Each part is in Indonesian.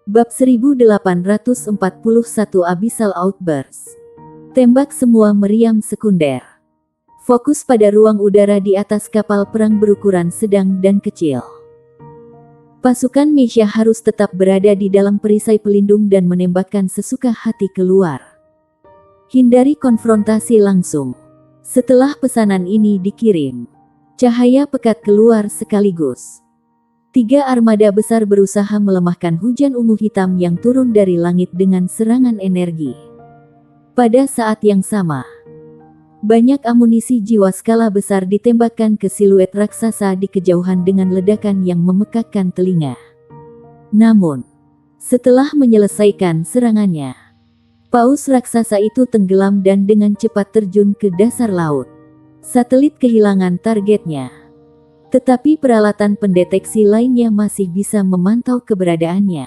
Bab 1841 Abyssal Outburst. Tembak semua meriam sekunder. Fokus pada ruang udara di atas kapal perang berukuran sedang dan kecil. Pasukan Mesia harus tetap berada di dalam perisai pelindung dan menembakkan sesuka hati keluar. Hindari konfrontasi langsung. Setelah pesanan ini dikirim, cahaya pekat keluar sekaligus. 3 armada besar berusaha melemahkan hujan ungu hitam yang turun dari langit dengan serangan energi. Pada saat yang sama, banyak amunisi jiwa skala besar ditembakkan ke siluet raksasa di kejauhan dengan ledakan yang memekakkan telinga. Namun, setelah menyelesaikan serangannya, paus raksasa itu tenggelam dan dengan cepat terjun ke dasar laut. Satelit kehilangan targetnya. Tetapi peralatan pendeteksi lainnya masih bisa memantau keberadaannya.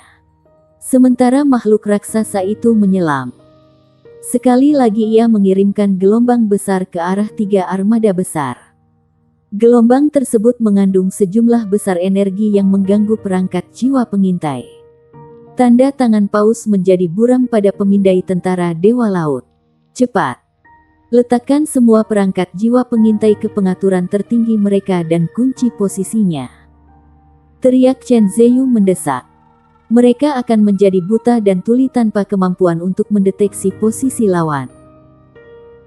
Sementara makhluk raksasa itu menyelam. Sekali lagi ia mengirimkan gelombang besar ke arah 3 armada besar. Gelombang tersebut mengandung sejumlah besar energi yang mengganggu perangkat jiwa pengintai. Tanda tangan paus menjadi buram pada pemindai tentara Dewa Laut. Cepat! Letakkan semua perangkat jiwa pengintai ke pengaturan tertinggi mereka dan kunci posisinya. Teriak Chen Zheyu mendesak. Mereka akan menjadi buta dan tuli tanpa kemampuan untuk mendeteksi posisi lawan.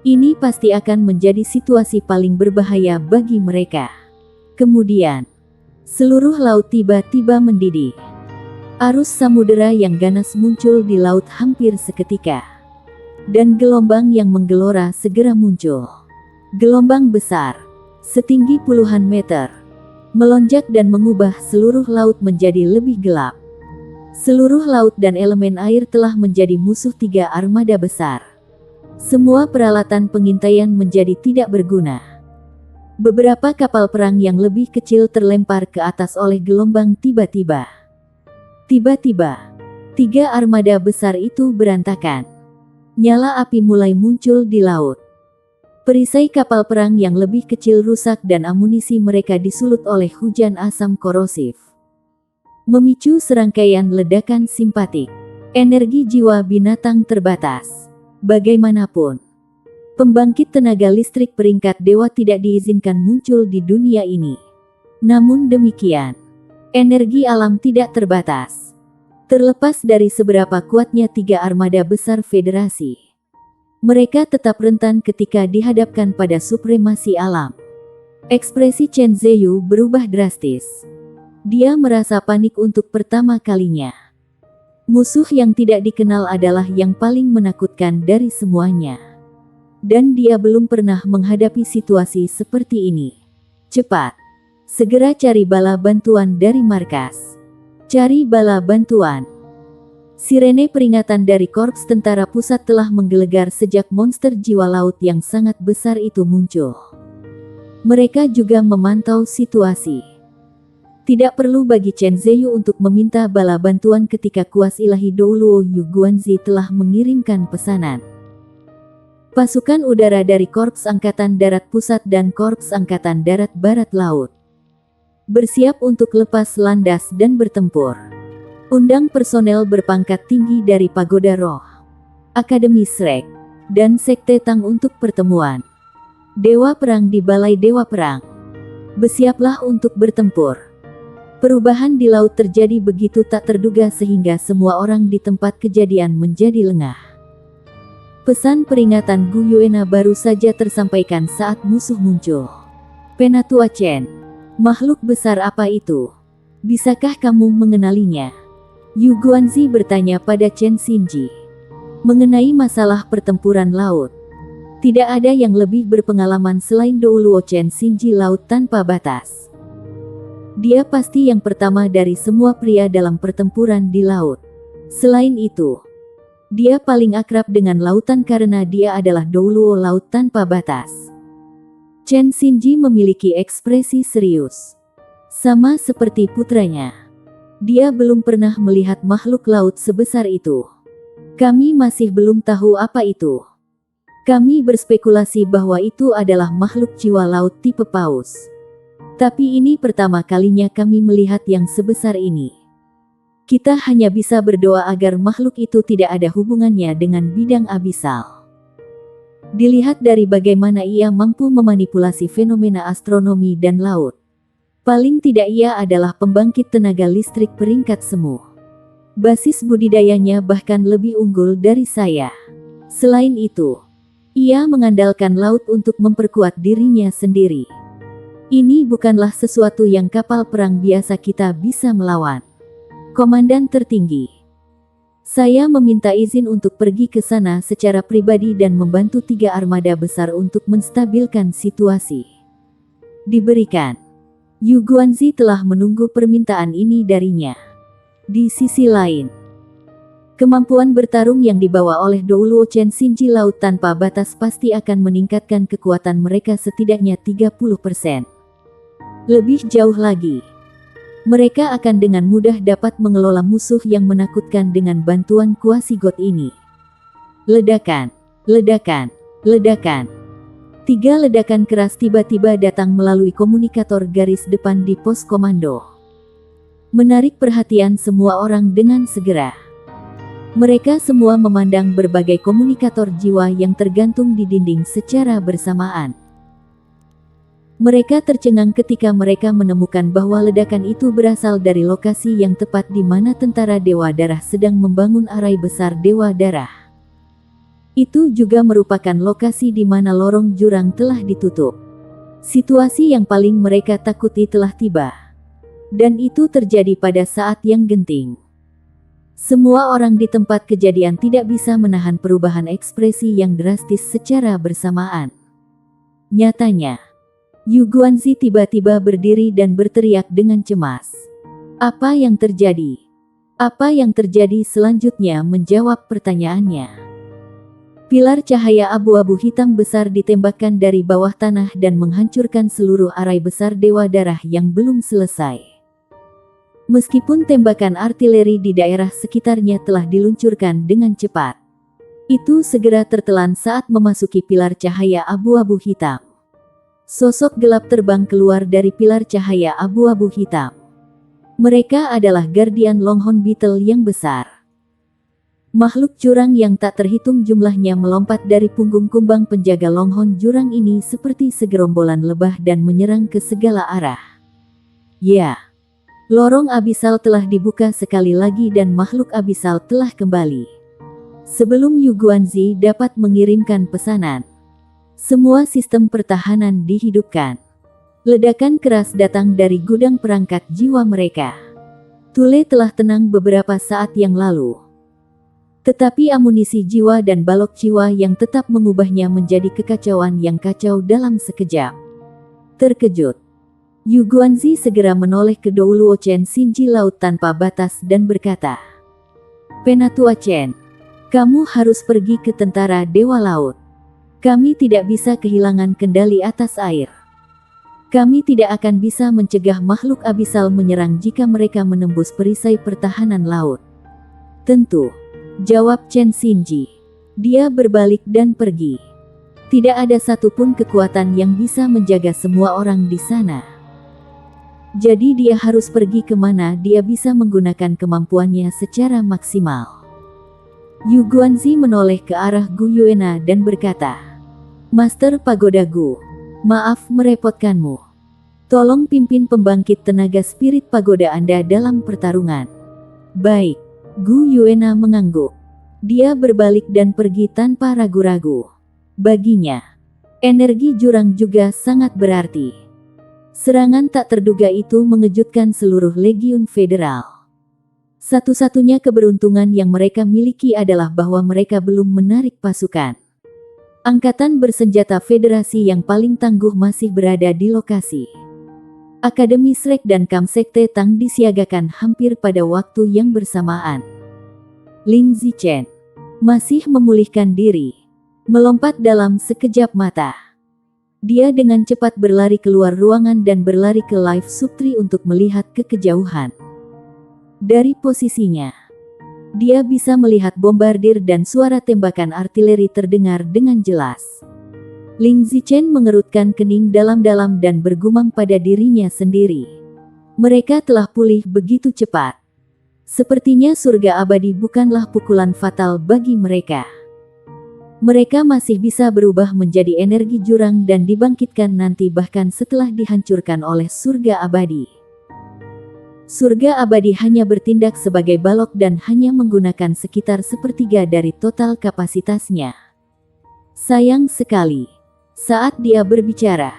Ini pasti akan menjadi situasi paling berbahaya bagi mereka. Kemudian, seluruh laut tiba-tiba mendidih. Arus samudera yang ganas muncul di laut hampir seketika. Dan gelombang yang menggelora segera muncul. Gelombang besar, setinggi puluhan meter, melonjak dan mengubah seluruh laut menjadi lebih gelap. Seluruh laut dan elemen air telah menjadi musuh 3 armada besar. Semua peralatan pengintaian menjadi tidak berguna. Beberapa kapal perang yang lebih kecil terlempar ke atas oleh gelombang tiba-tiba. Tiba-tiba, 3 armada besar itu berantakan. Nyala api mulai muncul di laut. Perisai kapal perang yang lebih kecil rusak dan amunisi mereka disulut oleh hujan asam korosif. Memicu serangkaian ledakan simpatik. Energi jiwa binatang terbatas. Bagaimanapun, pembangkit tenaga listrik peringkat dewa tidak diizinkan muncul di dunia ini. Namun demikian, energi alam tidak terbatas. Terlepas dari seberapa kuatnya 3 armada besar federasi, mereka tetap rentan ketika dihadapkan pada supremasi alam. Ekspresi Chen Zheyu berubah drastis. Dia merasa panik untuk pertama kalinya. Musuh yang tidak dikenal adalah yang paling menakutkan dari semuanya. Dan dia belum pernah menghadapi situasi seperti ini. Cepat! Segera cari bala bantuan dari markas. Cari bala bantuan. Sirene peringatan dari Korps Tentara Pusat telah menggelegar sejak monster jiwa laut yang sangat besar itu muncul. Mereka juga memantau situasi. Tidak perlu bagi Chen Zheyu untuk meminta bala bantuan ketika kuas ilahi Douluo Yu Guanzi telah mengirimkan pesanan. Pasukan udara dari Korps Angkatan Darat Pusat dan Korps Angkatan Darat Barat Laut bersiap untuk lepas landas dan bertempur. Undang personel berpangkat tinggi dari Pagoda Roh, Akademi Shrek, dan Sekte Tang untuk pertemuan. Dewa Perang di Balai Dewa Perang. Bersiaplah untuk bertempur. Perubahan di laut terjadi begitu tak terduga sehingga semua orang di tempat kejadian menjadi lengah. Pesan peringatan Gu Yuena baru saja tersampaikan saat musuh muncul. Penatua Chen. Makhluk besar apa itu? Bisakah kamu mengenalinya? Yu Guanzi bertanya pada Chen Xinji. Mengenai masalah pertempuran laut. Tidak ada yang lebih berpengalaman selain Douluo Chen Xinji Laut Tanpa Batas. Dia pasti yang pertama dari semua pria dalam pertempuran di laut. Selain itu, dia paling akrab dengan lautan karena dia adalah Douluo Laut Tanpa Batas. Chen Xinji memiliki ekspresi serius. Sama seperti putranya. Dia belum pernah melihat makhluk laut sebesar itu. Kami masih belum tahu apa itu. Kami berspekulasi bahwa itu adalah makhluk jiwa laut tipe paus. Tapi ini pertama kalinya kami melihat yang sebesar ini. Kita hanya bisa berdoa agar makhluk itu tidak ada hubungannya dengan bidang abisal. Dilihat dari bagaimana ia mampu memanipulasi fenomena astronomi dan laut. Paling tidak ia adalah pembangkit tenaga listrik peringkat semu. Basis budidayanya bahkan lebih unggul dari saya. Selain itu, ia mengandalkan laut untuk memperkuat dirinya sendiri. Ini bukanlah sesuatu yang kapal perang biasa kita bisa melawan. Komandan tertinggi, saya meminta izin untuk pergi ke sana secara pribadi dan membantu 3 armada besar untuk menstabilkan situasi. Diberikan. Yu Guanzi telah menunggu permintaan ini darinya. Di sisi lain, kemampuan bertarung yang dibawa oleh Douluo Chen Xinji Laut Tanpa Batas pasti akan meningkatkan kekuatan mereka setidaknya 30%. Lebih jauh lagi, mereka akan dengan mudah dapat mengelola musuh yang menakutkan dengan bantuan kuasi God ini. Ledakan, ledakan, ledakan. 3 ledakan keras tiba-tiba datang melalui komunikator garis depan di pos komando. Menarik perhatian semua orang dengan segera. Mereka semua memandang berbagai komunikator jiwa yang tergantung di dinding secara bersamaan. Mereka tercengang ketika mereka menemukan bahwa ledakan itu berasal dari lokasi yang tepat di mana tentara Dewa Darah sedang membangun arai besar Dewa Darah. Itu juga merupakan lokasi di mana lorong jurang telah ditutup. Situasi yang paling mereka takuti telah tiba. Dan itu terjadi pada saat yang genting. Semua orang di tempat kejadian tidak bisa menahan perubahan ekspresi yang drastis secara bersamaan. Nyatanya, Yu Guanzi tiba-tiba berdiri dan berteriak dengan cemas. Apa yang terjadi? Apa yang terjadi selanjutnya menjawab pertanyaannya. Pilar cahaya abu-abu hitam besar ditembakkan dari bawah tanah dan menghancurkan seluruh arai besar Dewa Darah yang belum selesai. Meskipun tembakan artileri di daerah sekitarnya telah diluncurkan dengan cepat, itu segera tertelan saat memasuki pilar cahaya abu-abu hitam. Sosok gelap terbang keluar dari pilar cahaya abu-abu hitam. Mereka adalah Guardian Longhorn Beetle yang besar. Makhluk jurang yang tak terhitung jumlahnya melompat dari punggung kumbang penjaga Longhorn jurang ini seperti segerombolan lebah dan menyerang ke segala arah. Ya, lorong abisal telah dibuka sekali lagi dan makhluk abisal telah kembali. Sebelum Yu Guanzi dapat mengirimkan pesanan, semua sistem pertahanan dihidupkan. Ledakan keras datang dari gudang perangkat jiwa mereka. Tule telah tenang beberapa saat yang lalu. Tetapi amunisi jiwa dan balok jiwa yang tetap mengubahnya menjadi kekacauan yang kacau dalam sekejap. Terkejut, Yu Guanzi segera menoleh ke Douluo Chen Xinji Laut Tanpa Batas dan berkata, "Penatua Chen, kamu harus pergi ke tentara Dewa Laut. Kami tidak bisa kehilangan kendali atas air. Kami tidak akan bisa mencegah makhluk abisal menyerang jika mereka menembus perisai pertahanan laut." "Tentu," jawab Chen Xinji. Dia berbalik dan pergi. Tidak ada satupun kekuatan yang bisa menjaga semua orang di sana. Jadi dia harus pergi kemana dia bisa menggunakan kemampuannya secara maksimal. Yu Guanzi menoleh ke arah Gu Yuena dan berkata, "Master Pagoda Gu, maaf merepotkanmu. Tolong pimpin pembangkit tenaga spirit pagoda Anda dalam pertarungan." "Baik." Gu Yuena mengangguk. Dia berbalik dan pergi tanpa ragu-ragu. Baginya, energi jurang juga sangat berarti. Serangan tak terduga itu mengejutkan seluruh Legiun Federal. Satu-satunya keberuntungan yang mereka miliki adalah bahwa mereka belum menarik pasukan. Angkatan bersenjata Federasi yang paling tangguh masih berada di lokasi. Akademi Shrek dan Kamsekte Tang disiagakan hampir pada waktu yang bersamaan. Ling Zichen masih memulihkan diri, melompat dalam sekejap mata. Dia dengan cepat berlari keluar ruangan dan berlari ke Life Subtree untuk melihat ke kejauhan. Dari posisinya, dia bisa melihat bombardir dan suara tembakan artileri terdengar dengan jelas. Ling Zichen mengerutkan kening dalam-dalam dan bergumam pada dirinya sendiri. Mereka telah pulih begitu cepat. Sepertinya surga abadi bukanlah pukulan fatal bagi mereka. Mereka masih bisa berubah menjadi energi jurang dan dibangkitkan nanti bahkan setelah dihancurkan oleh surga abadi. Surga abadi hanya bertindak sebagai balok dan hanya menggunakan sekitar sepertiga dari total kapasitasnya. Sayang sekali. Saat dia berbicara,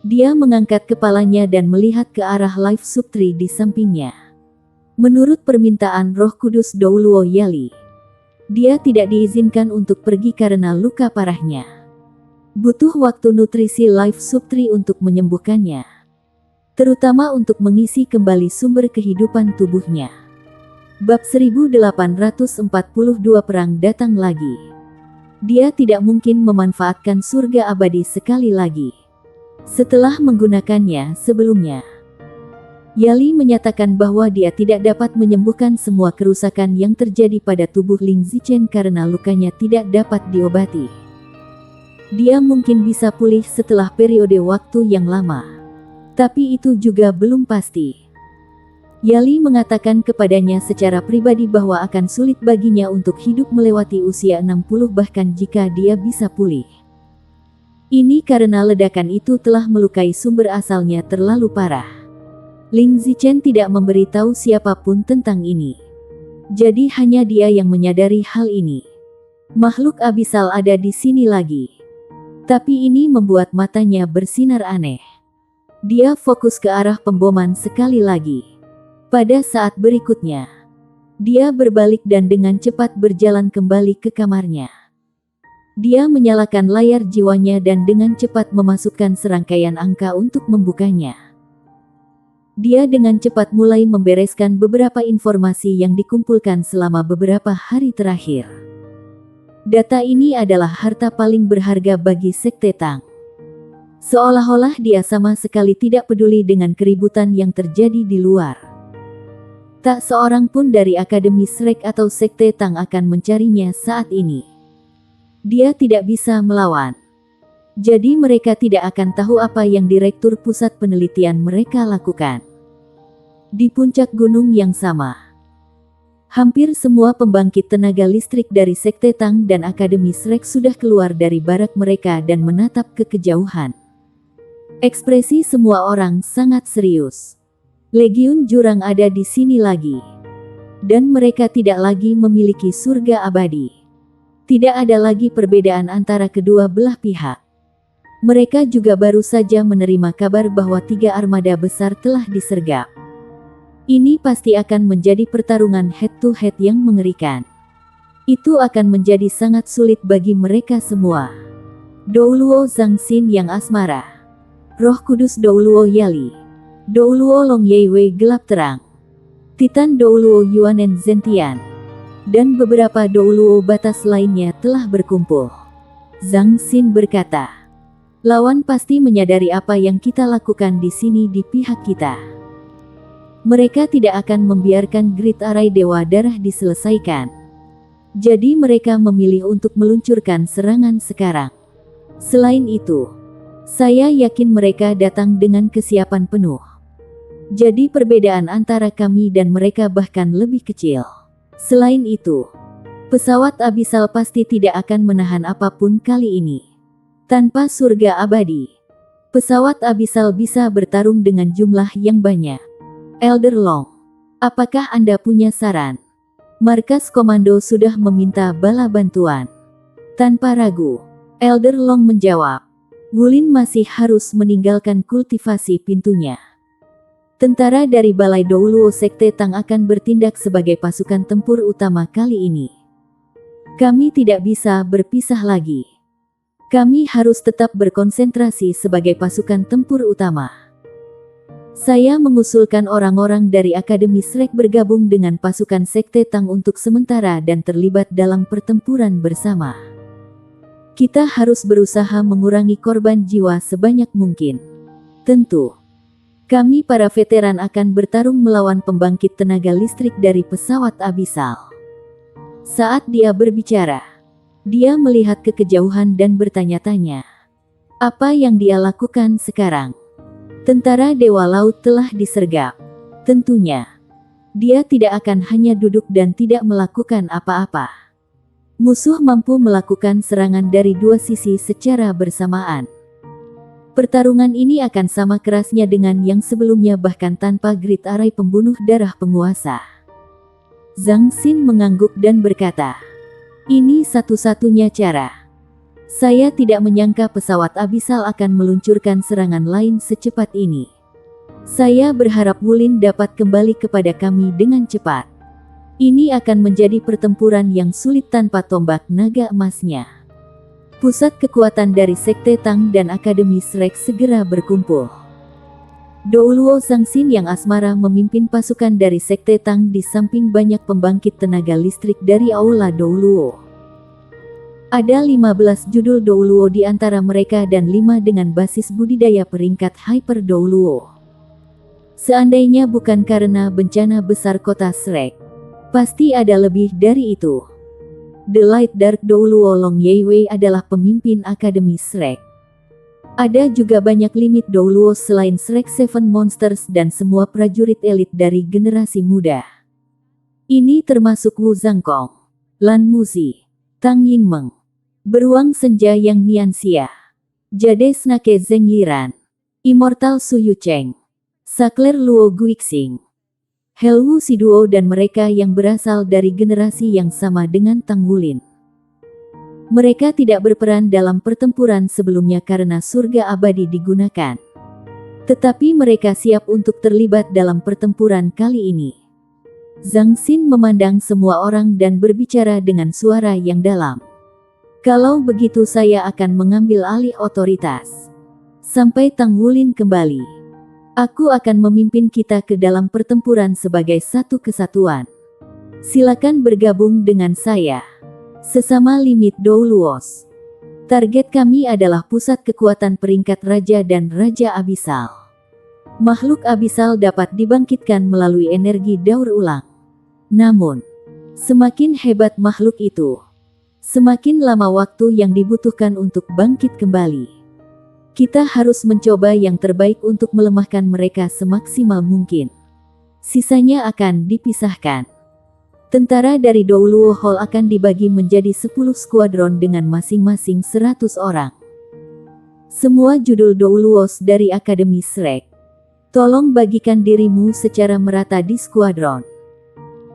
dia mengangkat kepalanya dan melihat ke arah Life Subtree di sampingnya. Menurut permintaan Roh Kudus Douluo Yali, dia tidak diizinkan untuk pergi karena luka parahnya. Butuh waktu nutrisi Life Subtree untuk menyembuhkannya, terutama untuk mengisi kembali sumber kehidupan tubuhnya. Bab 1842 Perang datang lagi. Dia tidak mungkin memanfaatkan surga abadi sekali lagi setelah menggunakannya sebelumnya. Yali menyatakan bahwa dia tidak dapat menyembuhkan semua kerusakan yang terjadi pada tubuh Ling Zichen karena lukanya tidak dapat diobati. Dia mungkin bisa pulih setelah periode waktu yang lama, tapi itu juga belum pasti. Yali mengatakan kepadanya secara pribadi bahwa akan sulit baginya untuk hidup melewati usia 60 bahkan jika dia bisa pulih. Ini karena ledakan itu telah melukai sumber asalnya terlalu parah. Ling Zichen tidak memberitahu siapapun tentang ini. Jadi hanya dia yang menyadari hal ini. Makhluk abisal ada di sini lagi. Tapi ini membuat matanya bersinar aneh. Dia fokus ke arah pemboman sekali lagi. Pada saat berikutnya, dia berbalik dan dengan cepat berjalan kembali ke kamarnya. Dia menyalakan layar jiwanya dan dengan cepat memasukkan serangkaian angka untuk membukanya. Dia dengan cepat mulai membereskan beberapa informasi yang dikumpulkan selama beberapa hari terakhir. Data ini adalah harta paling berharga bagi Sekte Tang. Seolah-olah dia sama sekali tidak peduli dengan keributan yang terjadi di luar. Tak seorang pun dari Akademi Shrek atau Sekte Tang akan mencarinya saat ini. Dia tidak bisa melawan. Jadi mereka tidak akan tahu apa yang Direktur Pusat Penelitian mereka lakukan. Di puncak gunung yang sama, hampir semua pembangkit tenaga listrik dari Sekte Tang dan Akademi Shrek sudah keluar dari barak mereka dan menatap ke kejauhan. Ekspresi semua orang sangat serius. Legiun Jurang ada di sini lagi. Dan mereka tidak lagi memiliki surga abadi. Tidak ada lagi perbedaan antara kedua belah pihak. Mereka juga baru saja menerima kabar bahwa 3 armada besar telah disergap. Ini pasti akan menjadi pertarungan head-to-head yang mengerikan. Itu akan menjadi sangat sulit bagi mereka semua. Douluo Zhangxin yang asmara. Roh Kudus Douluo Yali. Douluo Long Yeiwei gelap terang. Titan Douluo Yuanen Zentian. Dan beberapa Douluo batas lainnya telah berkumpul. Zhangxin berkata, lawan pasti menyadari apa yang kita lakukan di sini di pihak kita. Mereka tidak akan membiarkan Great Array Dewa Darah diselesaikan. Jadi mereka memilih untuk meluncurkan serangan sekarang. Selain itu, saya yakin mereka datang dengan kesiapan penuh. Jadi perbedaan antara kami dan mereka bahkan lebih kecil. Selain itu, pesawat abisal pasti tidak akan menahan apapun kali ini. Tanpa surga abadi, pesawat abisal bisa bertarung dengan jumlah yang banyak. Elder Long, apakah Anda punya saran? Markas Komando sudah meminta bala bantuan. Tanpa ragu, Elder Long menjawab. Wulin masih harus meninggalkan kultivasi pintunya. Tentara dari Balai Douluo Sekte Tang akan bertindak sebagai pasukan tempur utama kali ini. Kami tidak bisa berpisah lagi. Kami harus tetap berkonsentrasi sebagai pasukan tempur utama. Saya mengusulkan orang-orang dari Akademi Shrek bergabung dengan pasukan Sekte Tang untuk sementara dan terlibat dalam pertempuran bersama. Kita harus berusaha mengurangi korban jiwa sebanyak mungkin. Tentu, kami para veteran akan bertarung melawan pembangkit tenaga listrik dari pesawat abisal. Saat dia berbicara, dia melihat ke kejauhan dan bertanya-tanya. Apa yang dia lakukan sekarang? Tentara Dewa Laut telah disergap. Tentunya. Dia tidak akan hanya duduk dan tidak melakukan apa-apa. Musuh mampu melakukan serangan dari dua sisi secara bersamaan. Pertarungan ini akan sama kerasnya dengan yang sebelumnya bahkan tanpa grid arai pembunuh darah penguasa. Zhang Xin mengangguk dan berkata, "Ini satu-satunya cara. Saya tidak menyangka pesawat Abyssal akan meluncurkan serangan lain secepat ini. Saya berharap Wulin dapat kembali kepada kami dengan cepat. Ini akan menjadi pertempuran yang sulit tanpa tombak naga emasnya." Pusat kekuatan dari Sekte Tang dan Akademi Shrek segera berkumpul. Douluo Zhang Xin yang asmara memimpin pasukan dari Sekte Tang di samping banyak pembangkit tenaga listrik dari Aula Douluo. Ada 15 judul Douluo di antara mereka dan 5 dengan basis budidaya peringkat Hyper Douluo. Seandainya bukan karena bencana besar kota Shrek, pasti ada lebih dari itu. The Light Dark Douluo Long Yeiwei adalah pemimpin Akademi Shrek. Ada juga banyak limit Douluo selain Shrek Seven Monsters dan semua prajurit elit dari generasi muda. Ini termasuk Wu Zhangkong, Lan Muzi, Tang Yingmeng, Beruang Senja Yang Nianxia, Jade Snake Zheng Yiran, Immortal Su Yucheng, Sakler Luo Guixing, Helwu Siduo dan mereka yang berasal dari generasi yang sama dengan Tang Wulin. Mereka tidak berperan dalam pertempuran sebelumnya karena surga abadi digunakan. Tetapi mereka siap untuk terlibat dalam pertempuran kali ini. Zhang Xin memandang semua orang dan berbicara dengan suara yang dalam. "Kalau begitu saya akan mengambil alih otoritas. Sampai Tang Wulin kembali. Aku akan memimpin kita ke dalam pertempuran sebagai satu kesatuan. Silakan bergabung dengan saya. Sesama limit Douluos. Target kami adalah pusat kekuatan peringkat Raja dan Raja Abyssal. Makhluk Abyssal dapat dibangkitkan melalui energi daur ulang. Namun, semakin hebat makhluk itu, semakin lama waktu yang dibutuhkan untuk bangkit kembali. Kita harus mencoba yang terbaik untuk melemahkan mereka semaksimal mungkin. Sisanya akan dipisahkan. Tentara dari Douluo Hall akan dibagi menjadi 10 skuadron dengan masing-masing 100 orang. Semua judul Douluos dari Akademi Shrek. Tolong bagikan dirimu secara merata di skuadron.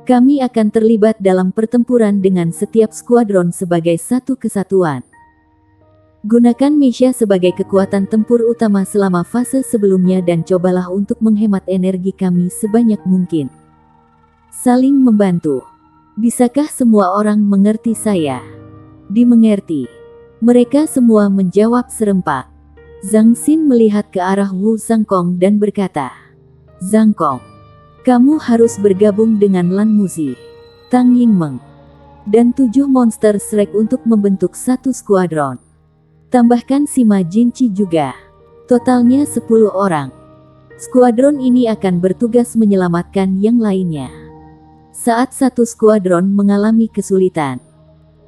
Kami akan terlibat dalam pertempuran dengan setiap skuadron sebagai satu kesatuan. Gunakan Meisha sebagai kekuatan tempur utama selama fase sebelumnya dan cobalah untuk menghemat energi kami sebanyak mungkin. Saling membantu. Bisakah semua orang mengerti saya?" "Dimengerti." Mereka semua menjawab serempak. Zhang Xin melihat ke arah Wu Zhangkong dan berkata, "Zhangkong, kamu harus bergabung dengan Lan Muzi, Tang Yingmeng, dan 7 monster Shrek untuk membentuk satu skuadron. Tambahkan Sima Jinchi juga. Totalnya 10 orang. Skuadron ini akan bertugas menyelamatkan yang lainnya. Saat satu skuadron mengalami kesulitan,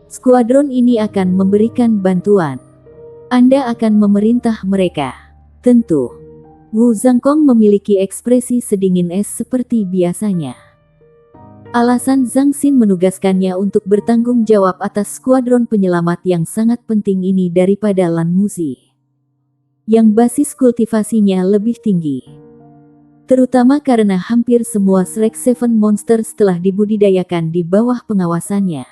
skuadron ini akan memberikan bantuan. Anda akan memerintah mereka." Tentu. Wu Zhangkong memiliki ekspresi sedingin es seperti biasanya. Alasan Zhang Xin menugaskannya untuk bertanggung jawab atas skuadron penyelamat yang sangat penting ini daripada Lan Muzi, yang basis kultivasinya lebih tinggi. Terutama karena hampir semua Shrek Seven Monsters telah dibudidayakan di bawah pengawasannya.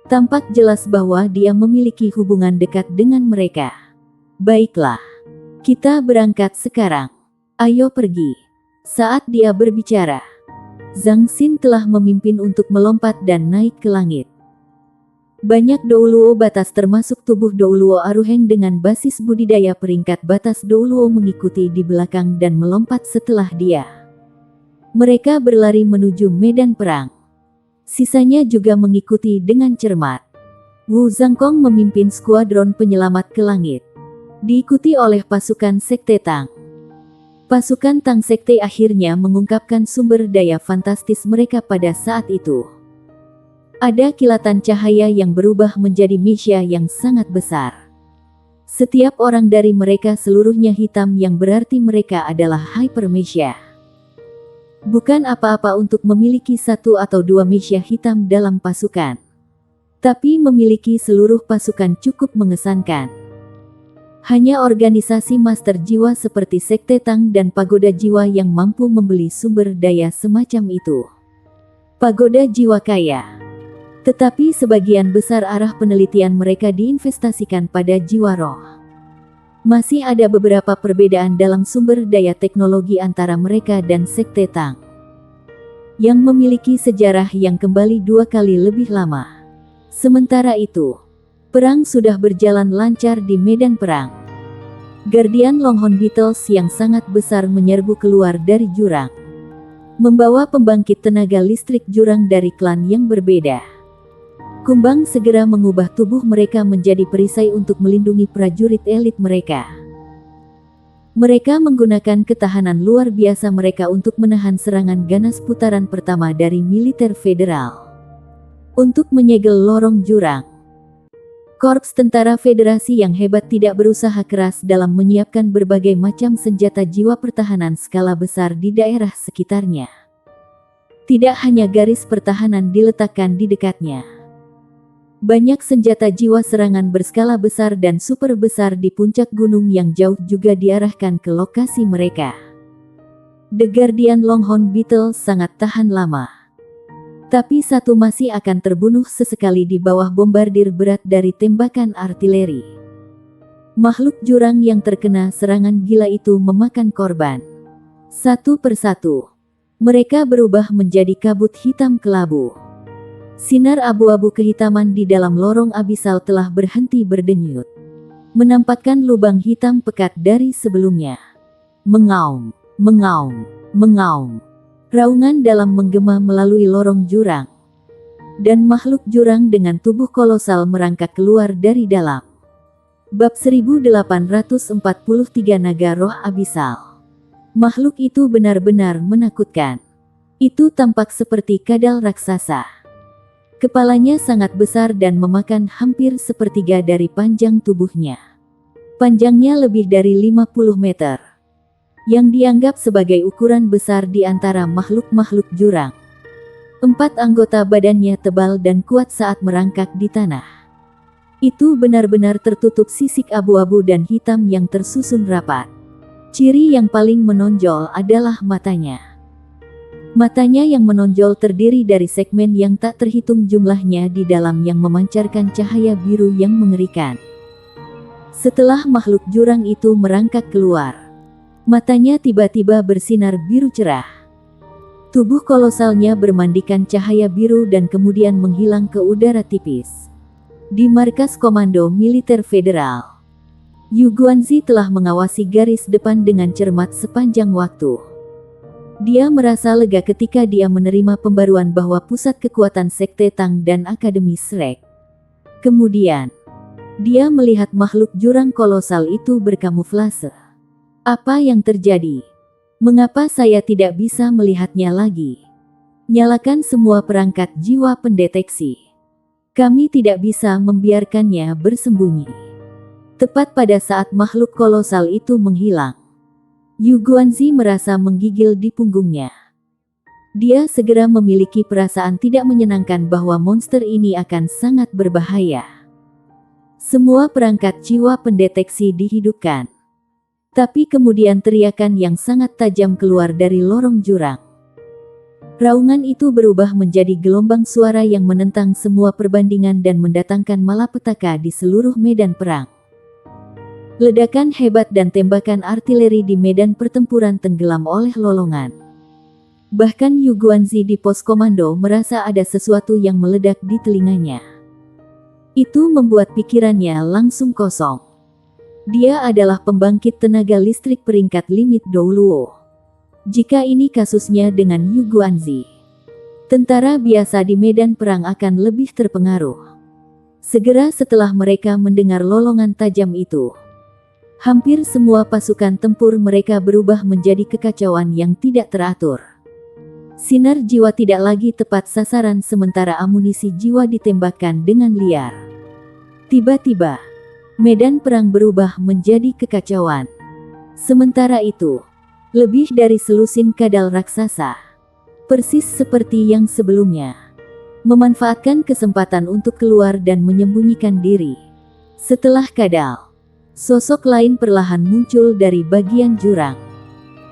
Tampak jelas bahwa dia memiliki hubungan dekat dengan mereka. "Baiklah. Kita berangkat sekarang. Ayo pergi." Saat dia berbicara, Zhang Xin telah memimpin untuk melompat dan naik ke langit. Banyak Douluo batas termasuk tubuh Douluo Aruheng dengan basis budidaya peringkat batas Douluo mengikuti di belakang dan melompat setelah dia. Mereka berlari menuju medan perang. Sisanya juga mengikuti dengan cermat. Wu Zhangkong memimpin skuadron penyelamat ke langit, diikuti oleh pasukan Sekte Tang. Pasukan Tang Sekte akhirnya mengungkapkan sumber daya fantastis mereka pada saat itu. Ada kilatan cahaya yang berubah menjadi Meisha yang sangat besar. Setiap orang dari mereka seluruhnya hitam yang berarti mereka adalah Hyper Meisha. Bukan apa-apa untuk memiliki satu atau dua mesia hitam dalam pasukan. Tapi memiliki seluruh pasukan cukup mengesankan. Hanya organisasi master jiwa seperti Sekte Tang dan Pagoda Jiwa yang mampu membeli sumber daya semacam itu. Pagoda Jiwa kaya. Tetapi sebagian besar arah penelitian mereka diinvestasikan pada jiwa roh. Masih ada beberapa perbedaan dalam sumber daya teknologi antara mereka dan Sekte Tang, yang memiliki sejarah yang kembali 2 kali lebih lama. Sementara itu, perang sudah berjalan lancar di medan perang. Guardian Longhorn Beetles yang sangat besar menyerbu keluar dari jurang, membawa pembangkit tenaga listrik jurang dari klan yang berbeda. Kumbang segera mengubah tubuh mereka menjadi perisai untuk melindungi prajurit elit mereka. Mereka menggunakan ketahanan luar biasa mereka untuk menahan serangan ganas putaran pertama dari militer federal untuk menyegel lorong jurang. Korps tentara federasi yang hebat tidak berusaha keras dalam menyiapkan berbagai macam senjata jiwa pertahanan skala besar di daerah sekitarnya. Tidak hanya garis pertahanan diletakkan di dekatnya. Banyak senjata jiwa serangan berskala besar dan super besar di puncak gunung yang jauh juga diarahkan ke lokasi mereka. The Guardian Longhorn Beetles sangat tahan lama. Tapi satu masih akan terbunuh sesekali di bawah bombardir berat dari tembakan artileri. Makhluk jurang yang terkena serangan gila itu memakan korban. Satu persatu, mereka berubah menjadi kabut hitam kelabu. Sinar abu-abu kehitaman di dalam lorong abisal telah berhenti berdenyut, menampakkan lubang hitam pekat dari sebelumnya. Mengaum, mengaum, mengaum. Raungan dalam menggema melalui lorong jurang. Dan makhluk jurang dengan tubuh kolosal merangkak keluar dari dalam. Bab 1843 Naga Roh Abisal. Makhluk itu benar-benar menakutkan. Itu tampak seperti kadal raksasa. Kepalanya sangat besar dan memakan hampir sepertiga dari panjang tubuhnya. Panjangnya lebih dari 50 meter. Yang dianggap sebagai ukuran besar di antara makhluk-makhluk jurang. 4 anggota badannya tebal dan kuat saat merangkak di tanah. Itu benar-benar tertutup sisik abu-abu dan hitam yang tersusun rapat. Ciri yang paling menonjol adalah matanya. Matanya yang menonjol terdiri dari segmen yang tak terhitung jumlahnya di dalam yang memancarkan cahaya biru yang mengerikan. Setelah makhluk jurang itu merangkak keluar, matanya tiba-tiba bersinar biru cerah. Tubuh kolosalnya bermandikan cahaya biru dan kemudian menghilang ke udara tipis. Di markas komando militer federal, Yu Guanzi telah mengawasi garis depan dengan cermat sepanjang waktu. Dia merasa lega ketika dia menerima pembaruan bahwa pusat kekuatan Sekte Tang dan Akademi Shrek. Kemudian, dia melihat makhluk jurang kolosal itu berkamuflase. Apa yang terjadi? Mengapa saya tidak bisa melihatnya lagi? Nyalakan semua perangkat jiwa pendeteksi. Kami tidak bisa membiarkannya bersembunyi. Tepat pada saat makhluk kolosal itu menghilang, Yu Guanzi merasa menggigil di punggungnya. Dia segera memiliki perasaan tidak menyenangkan bahwa monster ini akan sangat berbahaya. Semua perangkat jiwa pendeteksi dihidupkan. Tapi kemudian teriakan yang sangat tajam keluar dari lorong jurang. Raungan itu berubah menjadi gelombang suara yang menentang semua perbandingan dan mendatangkan malapetaka di seluruh medan perang. Ledakan hebat dan tembakan artileri di medan pertempuran tenggelam oleh lolongan. Bahkan Yu Guanzi di pos komando merasa ada sesuatu yang meledak di telinganya. Itu membuat pikirannya langsung kosong. Dia adalah pembangkit tenaga listrik peringkat limit Douluo. Jika ini kasusnya dengan Yu Guanzi, tentara biasa di medan perang akan lebih terpengaruh. Segera setelah mereka mendengar lolongan tajam itu, hampir semua pasukan tempur mereka berubah menjadi kekacauan yang tidak teratur. Sinar jiwa tidak lagi tepat sasaran sementara amunisi jiwa ditembakkan dengan liar. Tiba-tiba, medan perang berubah menjadi kekacauan. Sementara itu, lebih dari selusin kadal raksasa, Persis seperti yang sebelumnya. Memanfaatkan kesempatan untuk keluar dan menyembunyikan diri. Setelah kadal, sosok lain perlahan muncul dari bagian jurang.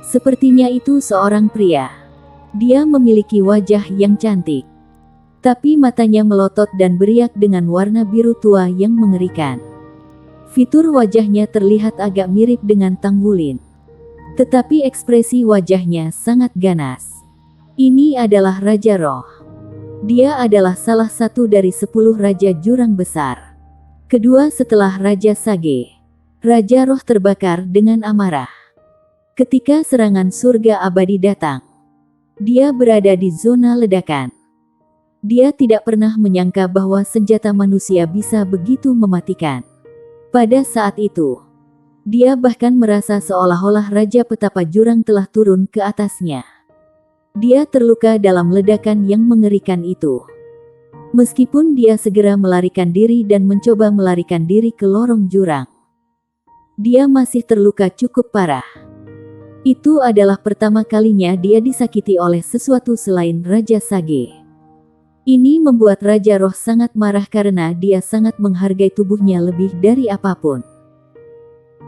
Sepertinya itu seorang pria. Dia memiliki wajah yang cantik, tapi matanya melotot dan beriak dengan warna biru tua yang mengerikan. Fitur wajahnya terlihat agak mirip dengan Tang Wulin, tetapi ekspresi wajahnya sangat ganas. Ini adalah Raja Roh. Dia adalah salah satu dari 10 Raja Jurang Besar. Kedua setelah Raja Sage. Raja Roh terbakar dengan amarah. Ketika serangan surga abadi datang, dia berada di zona ledakan. Dia tidak pernah menyangka bahwa senjata manusia bisa begitu mematikan. Pada saat itu, dia bahkan merasa seolah-olah Raja Petapa Jurang telah turun ke atasnya. Dia terluka dalam ledakan yang mengerikan itu. Meskipun dia segera melarikan diri dan mencoba melarikan diri ke lorong jurang, dia masih terluka cukup parah. Itu adalah pertama kalinya dia disakiti oleh sesuatu selain Raja Sage. Ini membuat Raja Roh sangat marah karena dia sangat menghargai tubuhnya lebih dari apapun.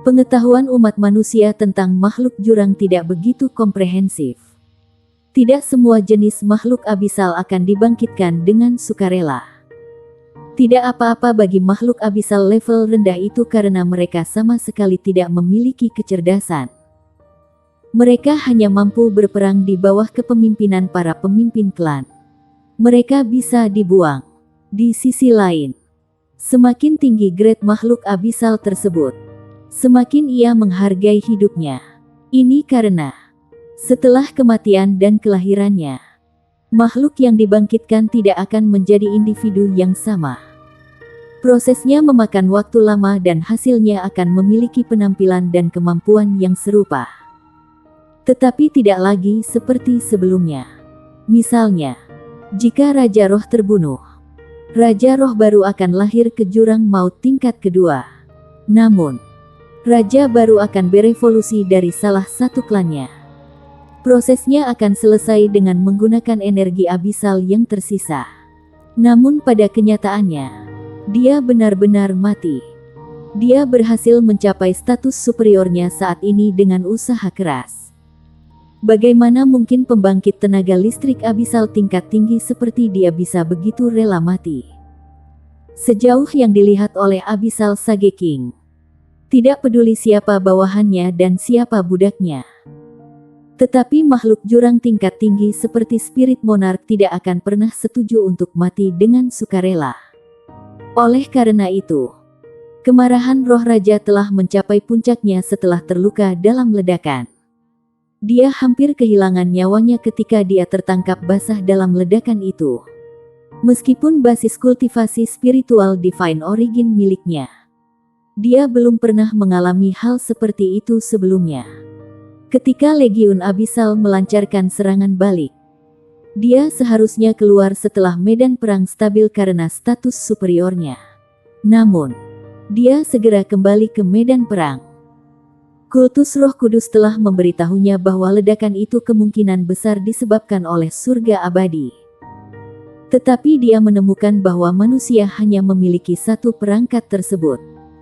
Pengetahuan umat manusia tentang makhluk jurang tidak begitu komprehensif. Tidak semua jenis makhluk abisal akan dibangkitkan dengan sukarela. Tidak apa-apa bagi makhluk abisal level rendah itu karena mereka sama sekali tidak memiliki kecerdasan. Mereka hanya mampu berperang di bawah kepemimpinan para pemimpin klan. Mereka bisa dibuang. Di sisi lain, semakin tinggi grade makhluk abisal tersebut, semakin ia menghargai hidupnya. Ini karena, setelah kematian dan kelahirannya, makhluk yang dibangkitkan tidak akan menjadi individu yang sama. Prosesnya memakan waktu lama dan hasilnya akan memiliki penampilan dan kemampuan yang serupa. Tetapi tidak lagi seperti sebelumnya. Misalnya, jika Raja Roh terbunuh, Raja Roh baru akan lahir ke jurang maut tingkat kedua. Namun, Raja baru akan berevolusi dari salah satu klannya. Prosesnya akan selesai dengan menggunakan energi abisal yang tersisa. Namun pada kenyataannya, dia benar-benar mati. Dia berhasil mencapai status superiornya saat ini dengan usaha keras. Bagaimana mungkin pembangkit tenaga listrik abisal tingkat tinggi seperti dia bisa begitu rela mati? Sejauh yang dilihat oleh Abyssal Sage King, tidak peduli siapa bawahannya dan siapa budaknya. Tetapi makhluk jurang tingkat tinggi seperti Spirit Monarch tidak akan pernah setuju untuk mati dengan sukarela. Oleh karena itu, kemarahan roh raja telah mencapai puncaknya setelah terluka dalam ledakan. Dia hampir kehilangan nyawanya ketika dia tertangkap basah dalam ledakan itu. Meskipun basis kultivasi spiritual Divine Origin miliknya, dia belum pernah mengalami hal seperti itu sebelumnya. Ketika Legiun Abyssal melancarkan serangan balik, dia seharusnya keluar setelah medan perang stabil karena status superiornya. Namun, dia segera kembali ke medan perang. Kultus Roh Kudus telah memberitahunya bahwa ledakan itu kemungkinan besar disebabkan oleh surga abadi. Tetapi dia menemukan bahwa manusia hanya memiliki satu perangkat tersebut.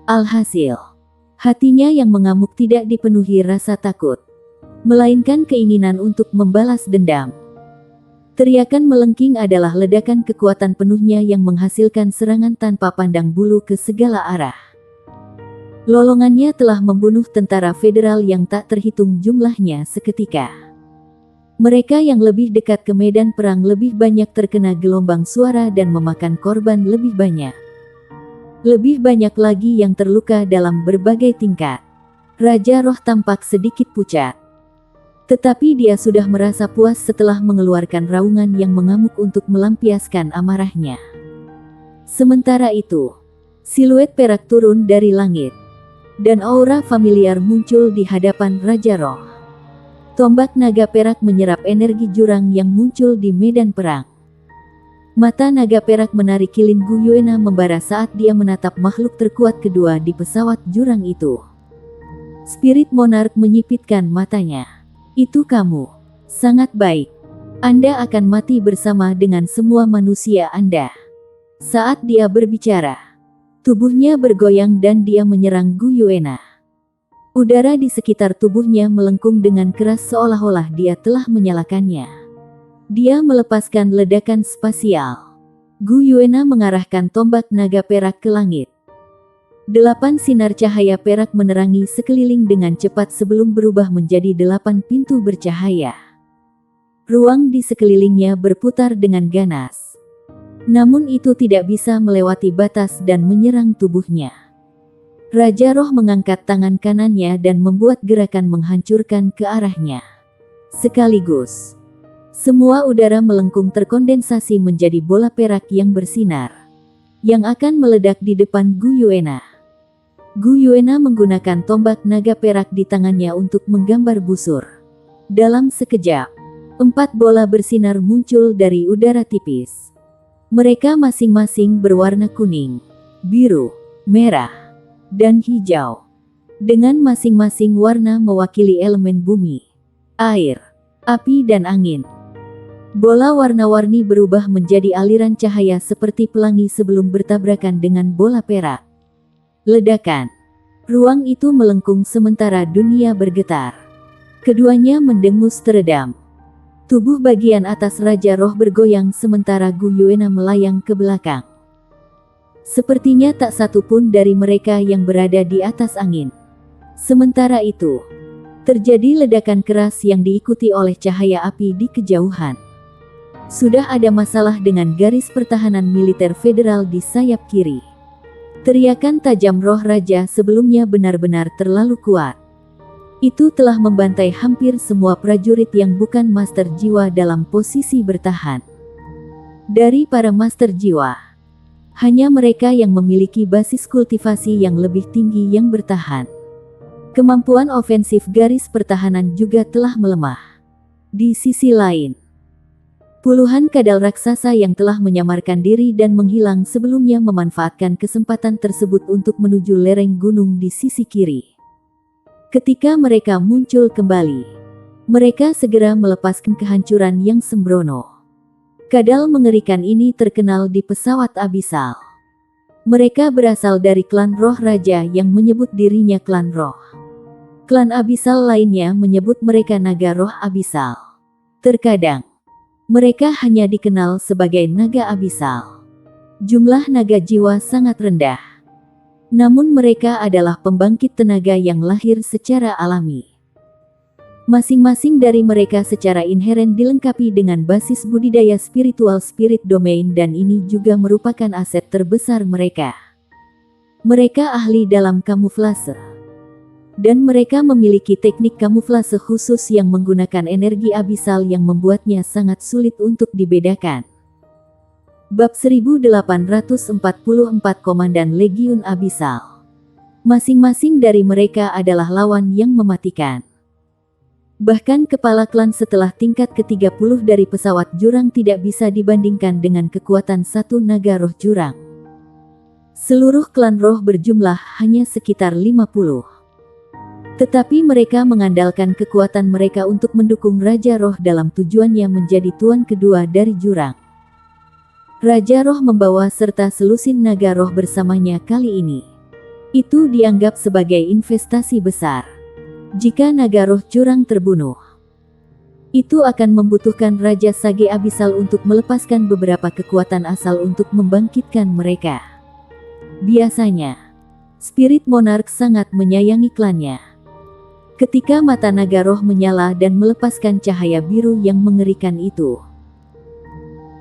Alhasil, hatinya yang mengamuk tidak dipenuhi rasa takut, melainkan keinginan untuk membalas dendam. Teriakan melengking adalah ledakan kekuatan penuhnya yang menghasilkan serangan tanpa pandang bulu ke segala arah. Lolongannya telah membunuh tentara federal yang tak terhitung jumlahnya seketika. Mereka yang lebih dekat ke medan perang lebih banyak terkena gelombang suara dan memakan korban lebih banyak. Lebih banyak lagi yang terluka dalam berbagai tingkat. Raja Roh tampak sedikit pucat. Tetapi dia sudah merasa puas setelah mengeluarkan raungan yang mengamuk untuk melampiaskan amarahnya. Sementara itu, siluet perak turun dari langit, dan aura familiar muncul di hadapan Raja Roh. Tombak naga perak menyerap energi jurang yang muncul di medan perang. Mata naga perak menarik kilin Gu Yuena membara saat dia menatap makhluk terkuat kedua di pesawat jurang itu. Spirit Monarch menyipitkan matanya. Itu kamu. Sangat baik. Anda akan mati bersama dengan semua manusia Anda. Saat dia berbicara, tubuhnya bergoyang dan dia menyerang Gu Yuena. Udara di sekitar tubuhnya melengkung dengan keras seolah-olah dia telah menyalakannya. Dia melepaskan ledakan spasial. Gu Yuena mengarahkan tombak naga perak ke langit. 8 sinar cahaya perak menerangi sekeliling dengan cepat sebelum berubah menjadi 8 pintu bercahaya. Ruang di sekelilingnya berputar dengan ganas. Namun itu tidak bisa melewati batas dan menyerang tubuhnya. Raja Roh mengangkat tangan kanannya dan membuat gerakan menghancurkan ke arahnya. Sekaligus, semua udara melengkung terkondensasi menjadi bola perak yang bersinar, yang akan meledak di depan Gu Yuena. Gu Yuena menggunakan tombak naga perak di tangannya untuk menggambar busur. Dalam sekejap, 4 bola bersinar muncul dari udara tipis. Mereka masing-masing berwarna kuning, biru, merah, dan hijau. Dengan masing-masing warna mewakili elemen bumi, air, api dan angin. Bola warna-warni berubah menjadi aliran cahaya seperti pelangi sebelum bertabrakan dengan bola perak. Ledakan. Ruang itu melengkung sementara dunia bergetar. Keduanya mendengus teredam. Tubuh bagian atas Raja Roh bergoyang sementara Gu Yuena melayang ke belakang. Sepertinya tak satu pun dari mereka yang berada di atas angin. Sementara itu, terjadi ledakan keras yang diikuti oleh cahaya api di kejauhan. Sudah ada masalah dengan garis pertahanan militer federal di sayap kiri. Teriakan tajam roh raja sebelumnya benar-benar terlalu kuat. Itu telah membantai hampir semua prajurit yang bukan master jiwa dalam posisi bertahan. Dari para master jiwa, hanya mereka yang memiliki basis kultivasi yang lebih tinggi yang bertahan. Kemampuan ofensif garis pertahanan juga telah melemah. Di sisi lain, puluhan kadal raksasa yang telah menyamarkan diri dan menghilang sebelumnya memanfaatkan kesempatan tersebut untuk menuju lereng gunung di sisi kiri. Ketika mereka muncul kembali, mereka segera melepaskan kehancuran yang sembrono. Kadal mengerikan ini terkenal di pesawat abisal. Mereka berasal dari klan roh raja yang menyebut dirinya klan roh. Klan abisal lainnya menyebut mereka naga roh abisal. Terkadang, mereka hanya dikenal sebagai naga abisal. Jumlah naga jiwa sangat rendah. Namun mereka adalah pembangkit tenaga yang lahir secara alami. Masing-masing dari mereka secara inheren dilengkapi dengan basis budidaya spiritual spirit domain dan ini juga merupakan aset terbesar mereka. Mereka ahli dalam kamuflase. Dan mereka memiliki teknik kamuflase khusus yang menggunakan energi abisal yang membuatnya sangat sulit untuk dibedakan. Bab 1844 Komandan Legiun Abisal. Masing-masing dari mereka adalah lawan yang mematikan. Bahkan kepala klan setelah tingkat ke-30 dari pesawat jurang tidak bisa dibandingkan dengan kekuatan satu naga roh jurang. Seluruh klan roh berjumlah hanya sekitar 50. Tetapi mereka mengandalkan kekuatan mereka untuk mendukung Raja Roh dalam tujuannya menjadi tuan kedua dari jurang. Raja Roh membawa serta selusin naga roh bersamanya kali ini. Itu dianggap sebagai investasi besar. Jika naga roh jurang terbunuh, itu akan membutuhkan Raja Sage Abisal untuk melepaskan beberapa kekuatan asal untuk membangkitkan mereka. Biasanya, Spirit Monarch sangat menyayangi klannya. Ketika mata naga roh menyala dan melepaskan cahaya biru yang mengerikan itu,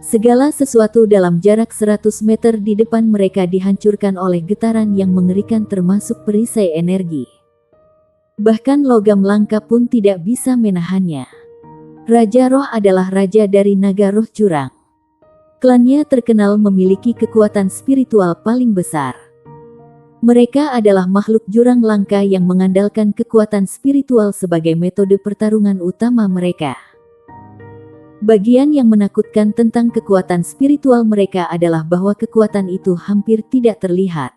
segala sesuatu dalam jarak 100 meter di depan mereka dihancurkan oleh getaran yang mengerikan termasuk perisai energi. Bahkan logam langka pun tidak bisa menahannya. Raja Roh adalah raja dari naga roh jurang. Klannya terkenal memiliki kekuatan spiritual paling besar. Mereka adalah makhluk jurang langka yang mengandalkan kekuatan spiritual sebagai metode pertarungan utama mereka. Bagian yang menakutkan tentang kekuatan spiritual mereka adalah bahwa kekuatan itu hampir tidak terlihat.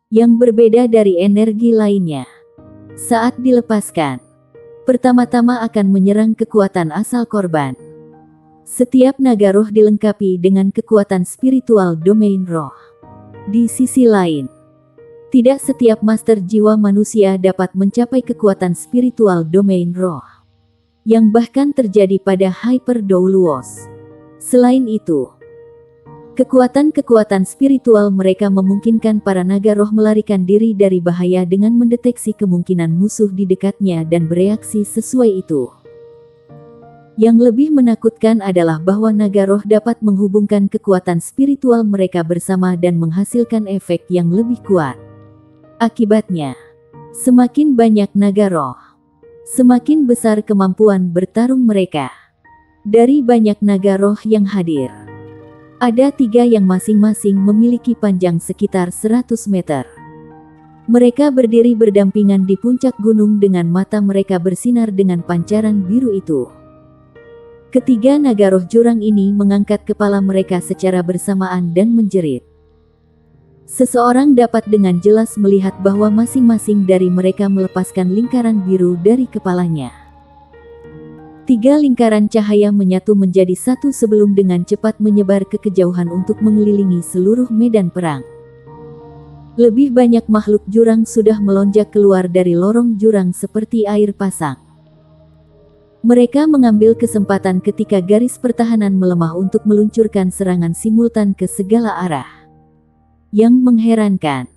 Yang berbeda dari energi lainnya, saat dilepaskan, pertama-tama akan menyerang kekuatan asal korban. Setiap naga roh dilengkapi dengan kekuatan spiritual domain roh. Di sisi lain, tidak setiap master jiwa manusia dapat mencapai kekuatan spiritual domain roh, yang bahkan terjadi pada Hyper Doulos. Selain itu, kekuatan-kekuatan spiritual mereka memungkinkan para naga roh melarikan diri dari bahaya dengan mendeteksi kemungkinan musuh di dekatnya dan bereaksi sesuai itu. Yang lebih menakutkan adalah bahwa naga roh dapat menghubungkan kekuatan spiritual mereka bersama dan menghasilkan efek yang lebih kuat. Akibatnya, semakin banyak naga roh, semakin besar kemampuan bertarung mereka. Dari banyak naga roh yang hadir, ada 3 yang masing-masing memiliki panjang sekitar 100 meter. Mereka berdiri berdampingan di puncak gunung dengan mata mereka bersinar dengan pancaran biru itu. Ketiga naga roh jurang ini mengangkat kepala mereka secara bersamaan dan menjerit. Seseorang dapat dengan jelas melihat bahwa masing-masing dari mereka melepaskan lingkaran biru dari kepalanya. 3 lingkaran cahaya menyatu menjadi satu sebelum dengan cepat menyebar ke kejauhan untuk mengelilingi seluruh medan perang. Lebih banyak makhluk jurang sudah melonjak keluar dari lorong jurang seperti air pasang. Mereka mengambil kesempatan ketika garis pertahanan melemah untuk meluncurkan serangan simultan ke segala arah. Yang mengherankan,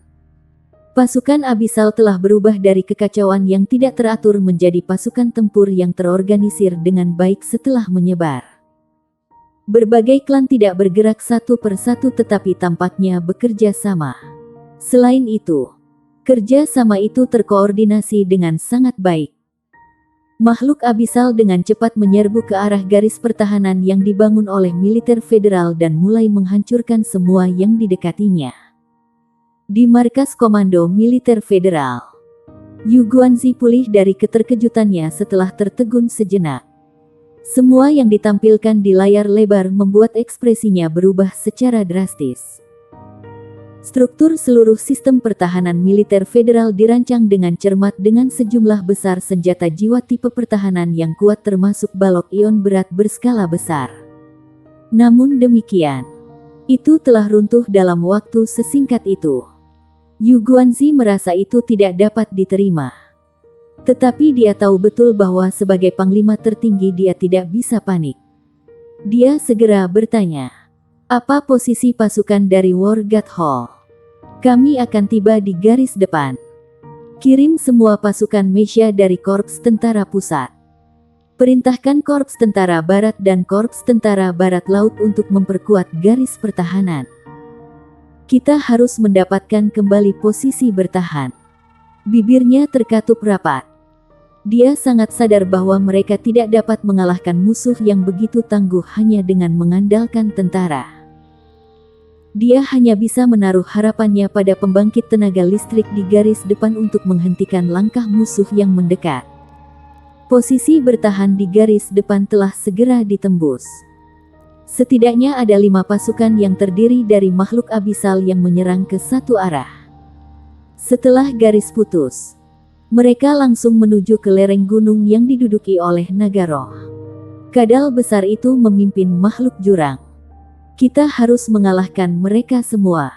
pasukan Abyssal telah berubah dari kekacauan yang tidak teratur menjadi pasukan tempur yang terorganisir dengan baik setelah menyebar. Berbagai klan tidak bergerak satu persatu tetapi tampaknya bekerja sama. Selain itu, kerja sama itu terkoordinasi dengan sangat baik. Makhluk Abyssal dengan cepat menyerbu ke arah garis pertahanan yang dibangun oleh militer federal dan mulai menghancurkan semua yang didekatinya. Di markas komando militer federal, Yu Guanzi pulih dari keterkejutannya setelah tertegun sejenak. Semua yang ditampilkan di layar lebar membuat ekspresinya berubah secara drastis. Struktur seluruh sistem pertahanan militer federal dirancang dengan cermat dengan sejumlah besar senjata jiwa tipe pertahanan yang kuat termasuk balok ion berat berskala besar. Namun demikian, itu telah runtuh dalam waktu sesingkat itu. Yu Guanzi merasa itu tidak dapat diterima. Tetapi dia tahu betul bahwa sebagai panglima tertinggi dia tidak bisa panik. Dia segera bertanya, "Apa posisi pasukan dari War God Hall? Kami akan tiba di garis depan. Kirim semua pasukan Mesia dari Korps Tentara Pusat. Perintahkan Korps Tentara Barat dan Korps Tentara Barat Laut untuk memperkuat garis pertahanan. Kita harus mendapatkan kembali posisi bertahan." Bibirnya terkatup rapat. Dia sangat sadar bahwa mereka tidak dapat mengalahkan musuh yang begitu tangguh hanya dengan mengandalkan tentara. Dia hanya bisa menaruh harapannya pada pembangkit tenaga listrik di garis depan untuk menghentikan langkah musuh yang mendekat. Posisi bertahan di garis depan telah segera ditembus. Setidaknya ada 5 pasukan yang terdiri dari makhluk Abyssal yang menyerang ke satu arah. Setelah garis putus, mereka langsung menuju ke lereng gunung yang diduduki oleh naga roh. Kadal besar itu memimpin makhluk jurang. "Kita harus mengalahkan mereka semua."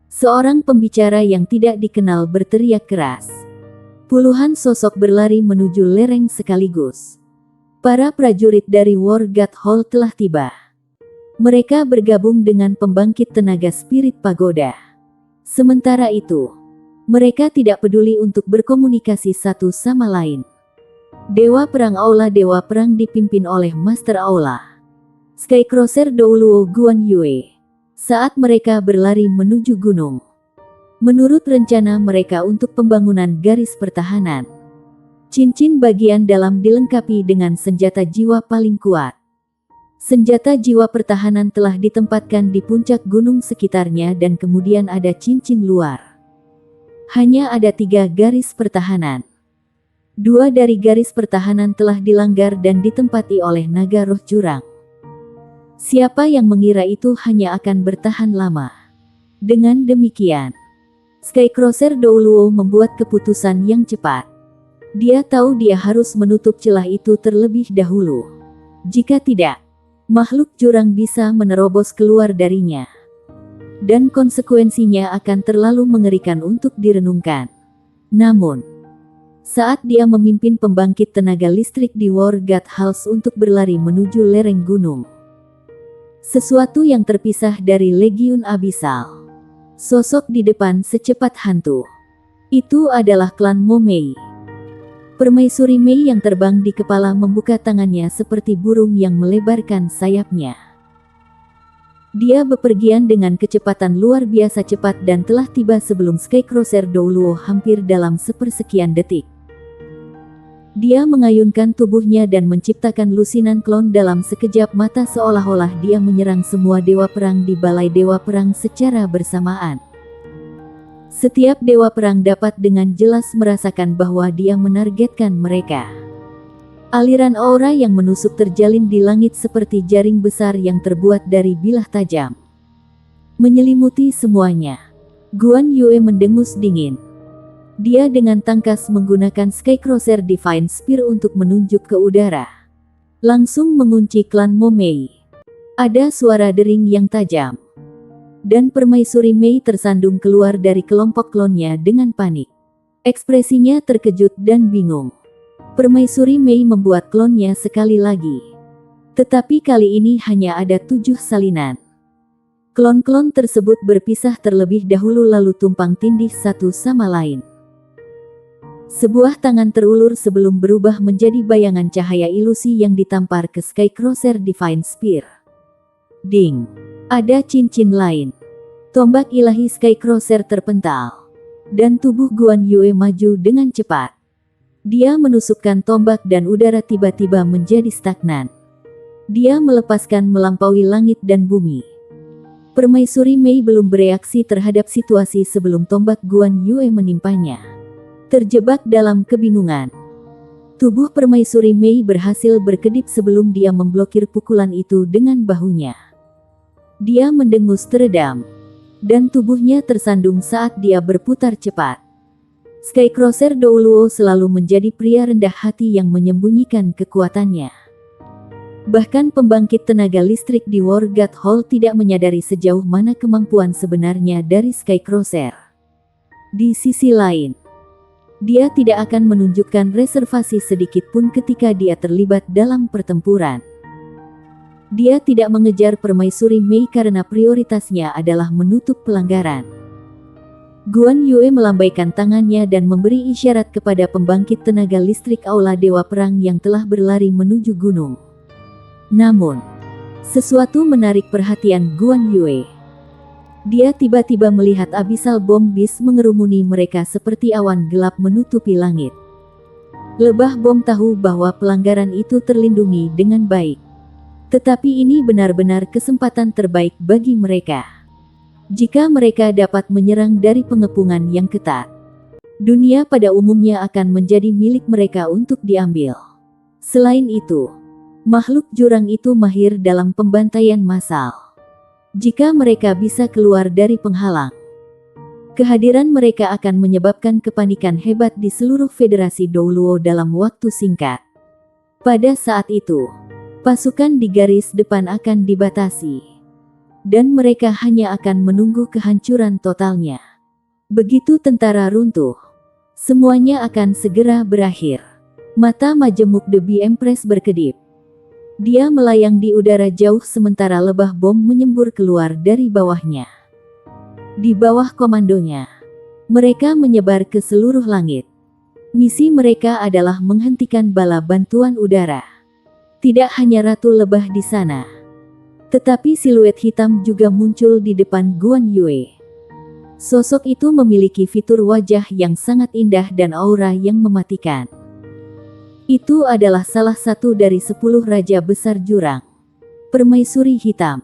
Seorang pembicara yang tidak dikenal berteriak keras. Puluhan sosok berlari menuju lereng sekaligus. Para prajurit dari War God Hall telah tiba. Mereka bergabung dengan pembangkit tenaga spirit pagoda. Sementara itu, mereka tidak peduli untuk berkomunikasi satu sama lain. Dewa Perang Aula dipimpin oleh Master Aula, Skycrosser Douluo Guan Yue, saat mereka berlari menuju gunung. Menurut rencana mereka untuk pembangunan garis pertahanan, cincin bagian dalam dilengkapi dengan senjata jiwa paling kuat. Senjata jiwa pertahanan telah ditempatkan di puncak gunung sekitarnya dan kemudian ada cincin luar. Hanya ada 3 garis pertahanan. 2 dari garis pertahanan telah dilanggar dan ditempati oleh naga roh jurang. Siapa yang mengira itu hanya akan bertahan lama? Dengan demikian, Skycrosser Douluo membuat keputusan yang cepat. Dia tahu dia harus menutup celah itu terlebih dahulu. Jika tidak, makhluk jurang bisa menerobos keluar darinya. Dan konsekuensinya akan terlalu mengerikan untuk direnungkan. Namun, saat dia memimpin pembangkit tenaga listrik di War God Halls untuk berlari menuju lereng gunung, sesuatu yang terpisah dari Legiun Abyssal, sosok di depan secepat hantu. Itu adalah klan Mo Mei. Permaisuri Mei yang terbang di kepala membuka tangannya seperti burung yang melebarkan sayapnya. Dia bepergian dengan kecepatan luar biasa cepat dan telah tiba sebelum Skycrosser Douluo hampir dalam sepersekian detik. Dia mengayunkan tubuhnya dan menciptakan lusinan klon dalam sekejap mata seolah-olah dia menyerang semua dewa perang di balai dewa perang secara bersamaan. Setiap dewa perang dapat dengan jelas merasakan bahwa dia menargetkan mereka. Aliran aura yang menusuk terjalin di langit seperti jaring besar yang terbuat dari bilah tajam, menyelimuti semuanya. Guan Yue mendengus dingin. Dia dengan tangkas menggunakan Skycrosser Divine Spear untuk menunjuk ke udara, langsung mengunci klan Mo Mei. Ada suara dering yang tajam, dan permaisuri Mei tersandung keluar dari kelompok klonnya dengan panik. Ekspresinya terkejut dan bingung. Permaisuri Mei membuat klonnya sekali lagi. Tetapi kali ini hanya ada 7 salinan. Klon-klon tersebut berpisah terlebih dahulu lalu tumpang tindih satu sama lain. Sebuah tangan terulur sebelum berubah menjadi bayangan cahaya ilusi yang ditampar ke Skycrosser Divine Spear. Ding! Ada cincin lain. Tombak ilahi Skycrosser terpental. Dan tubuh Guan Yue maju dengan cepat. Dia menusukkan tombak dan udara tiba-tiba menjadi stagnan. Dia melepaskan melampaui langit dan bumi. Permaisuri Mei belum bereaksi terhadap situasi sebelum tombak Guan Yue menimpanya. Terjebak dalam kebingungan. Tubuh permaisuri Mei berhasil berkedip sebelum dia memblokir pukulan itu dengan bahunya. Dia mendengus teredam, dan tubuhnya tersandung saat dia berputar cepat. Skycrosser Douluo selalu menjadi pria rendah hati yang menyembunyikan kekuatannya. Bahkan pembangkit tenaga listrik di War God Hall tidak menyadari sejauh mana kemampuan sebenarnya dari Skycrosser. Di sisi lain, dia tidak akan menunjukkan reservasi sedikit pun ketika dia terlibat dalam pertempuran. Dia tidak mengejar permaisuri Mei karena prioritasnya adalah menutup pelanggaran. Guan Yue melambaikan tangannya dan memberi isyarat kepada pembangkit tenaga listrik Aula Dewa Perang yang telah berlari menuju gunung. Namun, sesuatu menarik perhatian Guan Yue. Dia tiba-tiba melihat Abyssal Bomb Beast mengerumuni mereka seperti awan gelap menutupi langit. Lebah bom tahu bahwa pelanggaran itu terlindungi dengan baik. Tetapi ini benar-benar kesempatan terbaik bagi mereka. Jika mereka dapat menyerang dari pengepungan yang ketat, dunia pada umumnya akan menjadi milik mereka untuk diambil. Selain itu, makhluk jurang itu mahir dalam pembantaian massal. Jika mereka bisa keluar dari penghalang, kehadiran mereka akan menyebabkan kepanikan hebat di seluruh Federasi Douluo dalam waktu singkat. Pada saat itu, pasukan di garis depan akan dibatasi. Dan mereka hanya akan menunggu kehancuran totalnya. Begitu tentara runtuh, semuanya akan segera berakhir. Mata majemuk The Bee Empress berkedip. Dia melayang di udara jauh sementara lebah bom menyembur keluar dari bawahnya. Di bawah komandonya, mereka menyebar ke seluruh langit. Misi mereka adalah menghentikan bala bantuan udara. Tidak hanya Ratu Lebah di sana, tetapi siluet hitam juga muncul di depan Guan Yue. Sosok itu memiliki fitur wajah yang sangat indah dan aura yang mematikan. Itu adalah salah satu dari 10 Raja Besar Jurang. Permaisuri Hitam.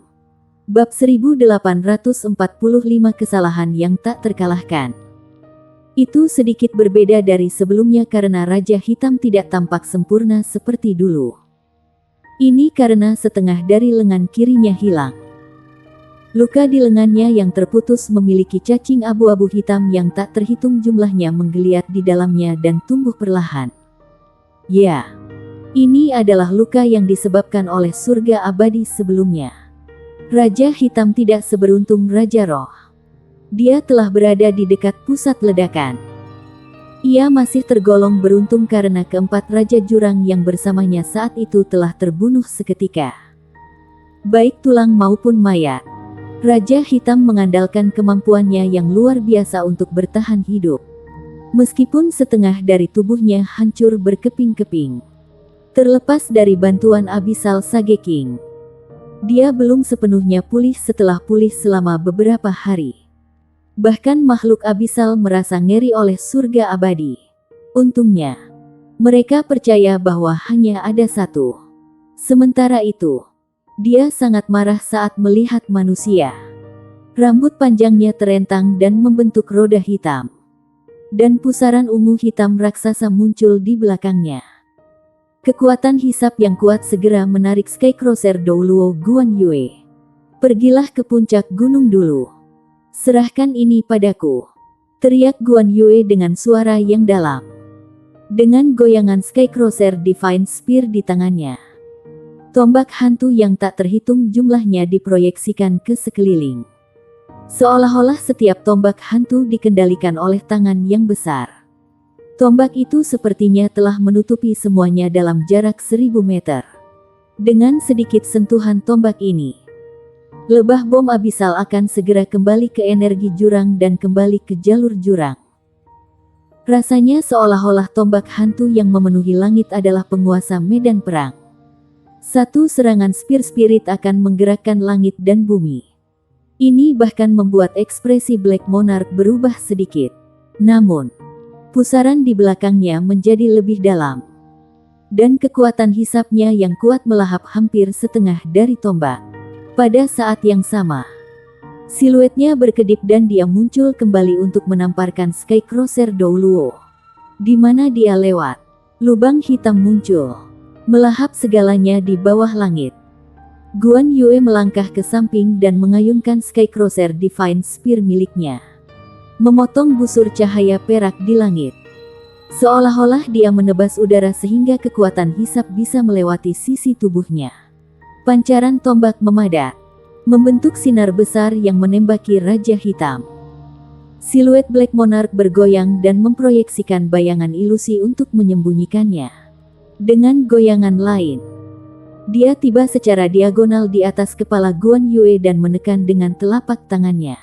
Bab 1845 Kesalahan yang tak terkalahkan. Itu sedikit berbeda dari sebelumnya karena Raja Hitam tidak tampak sempurna seperti dulu. Ini karena setengah dari lengan kirinya hilang. Luka di lengannya yang terputus memiliki cacing abu-abu hitam yang tak terhitung jumlahnya menggeliat di dalamnya dan tumbuh perlahan. Ya, Ini adalah luka yang disebabkan oleh surga abadi sebelumnya. Raja Hitam tidak seberuntung Raja Roh. Dia telah berada di dekat pusat ledakan. Ia masih tergolong beruntung karena keempat Raja Jurang yang bersamanya saat itu telah terbunuh seketika. Baik tulang maupun mayat. Raja Hitam mengandalkan kemampuannya yang luar biasa untuk bertahan hidup. Meskipun setengah dari tubuhnya hancur berkeping-keping. Terlepas dari bantuan Abyssal Sage King, dia belum sepenuhnya pulih setelah pulih selama beberapa hari. Bahkan makhluk Abyssal merasa ngeri oleh surga abadi. Untungnya, mereka percaya bahwa hanya ada satu. Sementara itu, dia sangat marah saat melihat manusia. Rambut panjangnya terentang dan membentuk roda hitam. Dan pusaran ungu hitam raksasa muncul di belakangnya. Kekuatan hisap yang kuat segera menarik Skycrosser Douluo Guan Yue. Pergilah ke puncak gunung dulu. Serahkan ini padaku. Teriak Guan Yue dengan suara yang dalam. Dengan goyangan Skycrosser Divine Spear di tangannya. Tombak hantu yang tak terhitung jumlahnya diproyeksikan ke sekeliling. Seolah-olah setiap tombak hantu dikendalikan oleh tangan yang besar. Tombak itu sepertinya telah menutupi semuanya dalam jarak 1000 meter. Dengan sedikit sentuhan tombak ini, lebah bom Abyssal akan segera kembali ke energi jurang dan kembali ke jalur jurang. Rasanya seolah-olah tombak hantu yang memenuhi langit adalah penguasa medan perang. Satu serangan Spear Spirit akan menggerakkan langit dan bumi. Ini bahkan membuat ekspresi Black Monarch berubah sedikit. Namun, pusaran di belakangnya menjadi lebih dalam. Dan kekuatan hisapnya yang kuat melahap hampir setengah dari tombak. Pada saat yang sama, siluetnya berkedip dan dia muncul kembali untuk menamparkan Skycrosser Douluo. Di mana dia lewat, lubang hitam muncul, melahap segalanya di bawah langit. Guan Yue melangkah ke samping dan mengayunkan Skycrosser Divine Spear miliknya. Memotong busur cahaya perak di langit. Seolah-olah dia menebas udara sehingga kekuatan hisap bisa melewati sisi tubuhnya. Pancaran tombak memadat, membentuk sinar besar yang menembaki Raja Hitam. Siluet Black Monarch bergoyang dan memproyeksikan bayangan ilusi untuk menyembunyikannya. Dengan goyangan lain, dia tiba secara diagonal di atas kepala Guan Yue dan menekan dengan telapak tangannya.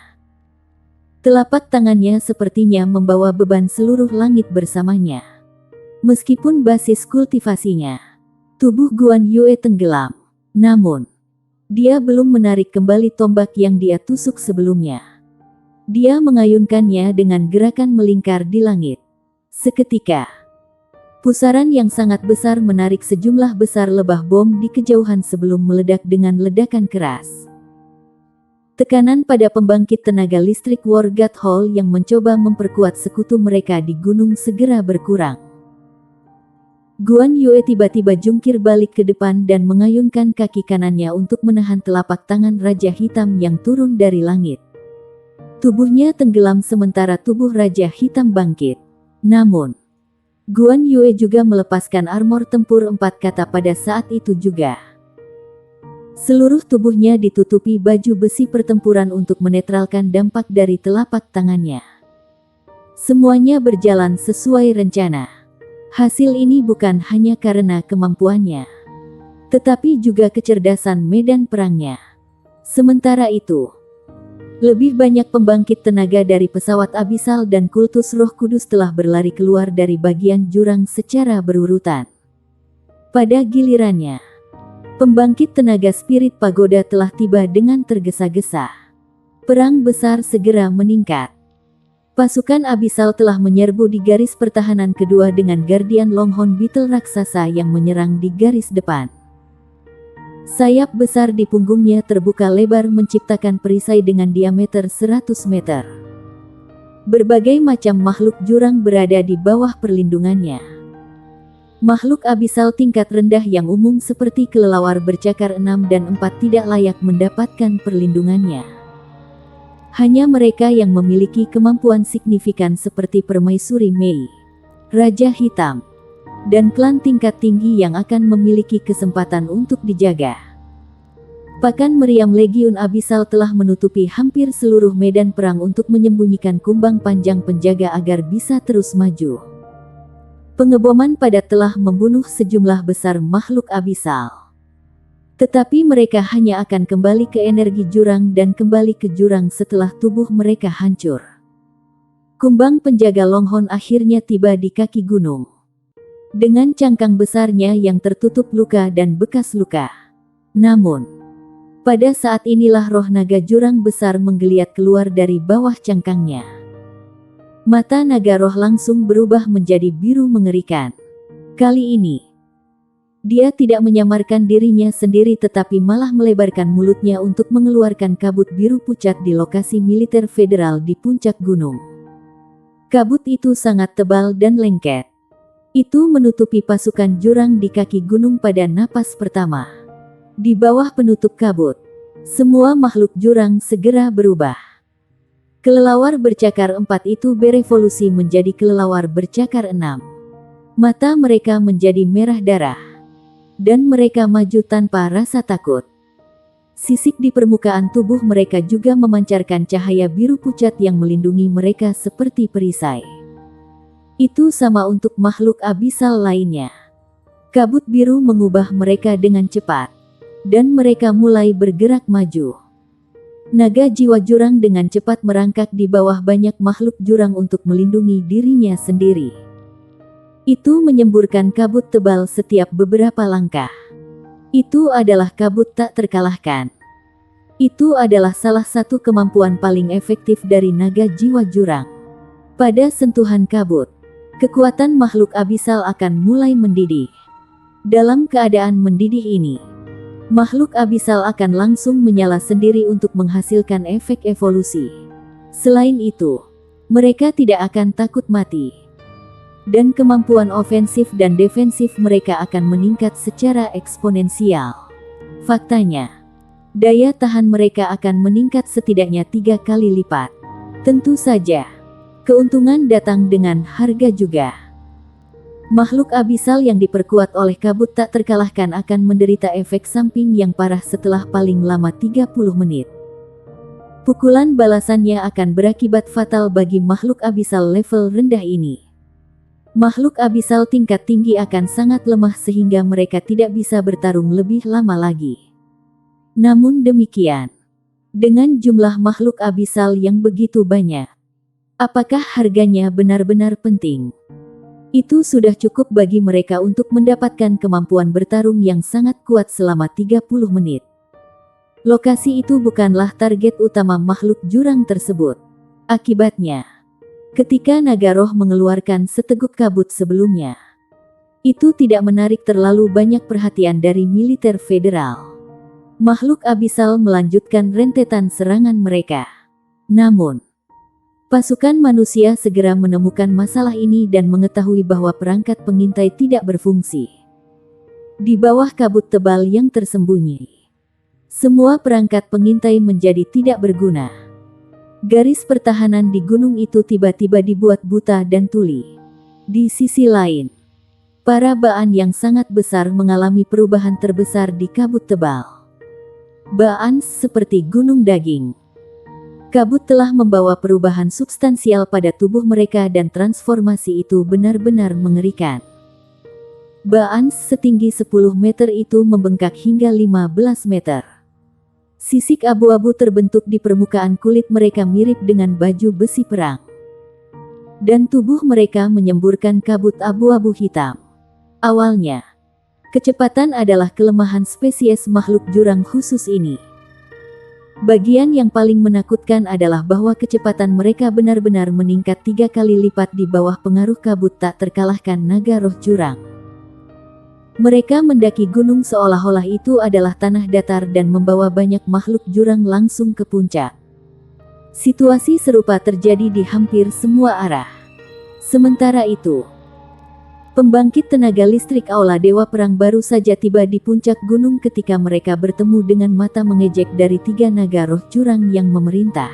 Telapak tangannya sepertinya membawa beban seluruh langit bersamanya. Meskipun basis kultivasinya, tubuh Guan Yue tenggelam. Namun, dia belum menarik kembali tombak yang dia tusuk sebelumnya. Dia mengayunkannya dengan gerakan melingkar di langit. Seketika, pusaran yang sangat besar menarik sejumlah besar lebah bom di kejauhan sebelum meledak dengan ledakan keras. Tekanan pada pembangkit tenaga listrik War God Hall yang mencoba memperkuat sekutu mereka di gunung segera berkurang. Guan Yue tiba-tiba jungkir balik ke depan dan mengayunkan kaki kanannya untuk menahan telapak tangan Raja Hitam yang turun dari langit. Tubuhnya tenggelam sementara tubuh Raja Hitam bangkit. Namun, Guan Yue juga melepaskan armor tempur 4 kata pada saat itu juga. Seluruh tubuhnya ditutupi baju besi pertempuran untuk menetralkan dampak dari telapak tangannya. Semuanya berjalan sesuai rencana. Hasil ini bukan hanya karena kemampuannya, tetapi juga kecerdasan medan perangnya. Sementara itu, lebih banyak pembangkit tenaga dari pesawat Abyssal dan kultus Roh Kudus telah berlari keluar dari bagian jurang secara berurutan. Pada gilirannya, pembangkit tenaga Spirit Pagoda telah tiba dengan tergesa-gesa. Perang besar segera meningkat. Pasukan Abyssal telah menyerbu di garis pertahanan kedua dengan Guardian Longhorn Beetle raksasa yang menyerang di garis depan. Sayap besar di punggungnya terbuka lebar menciptakan perisai dengan diameter 100 meter. Berbagai macam makhluk jurang berada di bawah perlindungannya. Makhluk Abyssal tingkat rendah yang umum seperti kelelawar bercakar 6 dan 4 tidak layak mendapatkan perlindungannya. Hanya mereka yang memiliki kemampuan signifikan seperti Permaisuri Mei, Raja Hitam, dan klan tingkat tinggi yang akan memiliki kesempatan untuk dijaga. Pakan meriam Legiun Abyssal telah menutupi hampir seluruh medan perang untuk menyembunyikan kumbang panjang penjaga agar bisa terus maju. Pengeboman padat telah membunuh sejumlah besar makhluk abyssal. Tetapi mereka hanya akan kembali ke energi jurang dan kembali ke jurang setelah tubuh mereka hancur. Kumbang penjaga Longhorn akhirnya tiba di kaki gunung. Dengan cangkang besarnya yang tertutup luka dan bekas luka. Namun, pada saat inilah roh naga jurang besar menggeliat keluar dari bawah cangkangnya. Mata naga roh langsung berubah menjadi biru mengerikan. Kali ini, dia tidak menyamarkan dirinya sendiri tetapi malah melebarkan mulutnya untuk mengeluarkan kabut biru pucat di lokasi militer federal di puncak gunung. Kabut itu sangat tebal dan lengket. Itu menutupi pasukan jurang di kaki gunung pada napas pertama. Di bawah penutup kabut, semua makhluk jurang segera berubah. Kelelawar bercakar 4 itu berevolusi menjadi kelelawar bercakar 6. Mata mereka menjadi merah darah. Dan mereka maju tanpa rasa takut. Sisik di permukaan tubuh mereka juga memancarkan cahaya biru pucat yang melindungi mereka seperti perisai. Itu sama untuk makhluk abyssal lainnya. Kabut biru mengubah mereka dengan cepat. Dan mereka mulai bergerak maju. Naga jiwa jurang dengan cepat merangkak di bawah banyak makhluk jurang untuk melindungi dirinya sendiri. Itu menyemburkan kabut tebal setiap beberapa langkah. Itu adalah kabut tak terkalahkan. Itu adalah salah satu kemampuan paling efektif dari naga jiwa jurang. Pada sentuhan kabut, kekuatan makhluk abyssal akan mulai mendidih. Dalam keadaan mendidih ini, makhluk abyssal akan langsung menyala sendiri untuk menghasilkan efek evolusi. Selain itu, mereka tidak akan takut mati. Dan kemampuan ofensif dan defensif mereka akan meningkat secara eksponensial. Faktanya, daya tahan mereka akan meningkat setidaknya 3 kali lipat. Tentu saja, keuntungan datang dengan harga juga. Makhluk abyssal yang diperkuat oleh kabut tak terkalahkan akan menderita efek samping yang parah setelah paling lama 30 menit. Pukulan balasannya akan berakibat fatal bagi makhluk abyssal level rendah ini. Makhluk abyssal tingkat tinggi akan sangat lemah sehingga mereka tidak bisa bertarung lebih lama lagi. Namun demikian, dengan jumlah makhluk abyssal yang begitu banyak, apakah harganya benar-benar penting? Itu sudah cukup bagi mereka untuk mendapatkan kemampuan bertarung yang sangat kuat selama 30 menit. Lokasi itu bukanlah target utama makhluk jurang tersebut. Akibatnya, ketika naga roh mengeluarkan seteguk kabut sebelumnya, itu tidak menarik terlalu banyak perhatian dari militer federal. Makhluk abyssal melanjutkan rentetan serangan mereka. Namun, pasukan manusia segera menemukan masalah ini dan mengetahui bahwa perangkat pengintai tidak berfungsi. Di bawah kabut tebal yang tersembunyi, semua perangkat pengintai menjadi tidak berguna. Garis pertahanan di gunung itu tiba-tiba dibuat buta dan tuli. Di sisi lain, para baan yang sangat besar mengalami perubahan terbesar di kabut tebal. Baan seperti gunung daging. Kabut telah membawa perubahan substansial pada tubuh mereka dan transformasi itu benar-benar mengerikan. Baan setinggi 10 meter itu membengkak hingga 15 meter. Sisik abu-abu terbentuk di permukaan kulit mereka mirip dengan baju besi perang. Dan tubuh mereka menyemburkan kabut abu-abu hitam. Awalnya, kecepatan adalah kelemahan spesies makhluk jurang khusus ini. Bagian yang paling menakutkan adalah bahwa kecepatan mereka benar-benar meningkat 3 kali lipat di bawah pengaruh kabut tak terkalahkan naga roh jurang. Mereka mendaki gunung seolah-olah itu adalah tanah datar dan membawa banyak makhluk jurang langsung ke puncak. Situasi serupa terjadi di hampir semua arah. Sementara itu, pembangkit tenaga listrik Aula Dewa Perang baru saja tiba di puncak gunung ketika mereka bertemu dengan mata mengejek dari 3 naga roh jurang yang memerintah.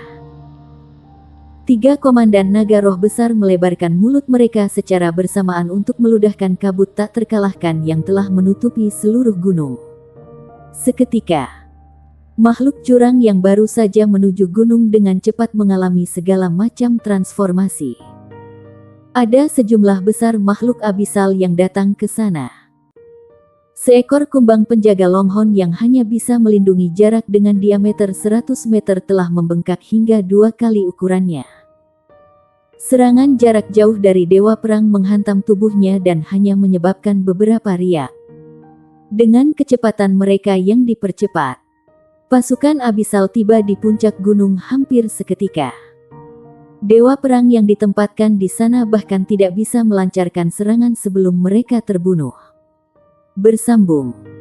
Tiga komandan naga roh besar melebarkan mulut mereka secara bersamaan untuk meludahkan kabut tak terkalahkan yang telah menutupi seluruh gunung. Seketika, makhluk jurang yang baru saja menuju gunung dengan cepat mengalami segala macam transformasi. Ada sejumlah besar makhluk abisal yang datang ke sana. Seekor kumbang penjaga Longhorn yang hanya bisa melindungi jarak dengan diameter 100 meter telah membengkak hingga 2 kali ukurannya. Serangan jarak jauh dari Dewa Perang menghantam tubuhnya dan hanya menyebabkan beberapa riak. Dengan kecepatan mereka yang dipercepat, pasukan abisal tiba di puncak gunung hampir seketika. Dewa Perang yang ditempatkan di sana bahkan tidak bisa melancarkan serangan sebelum mereka terbunuh. Bersambung.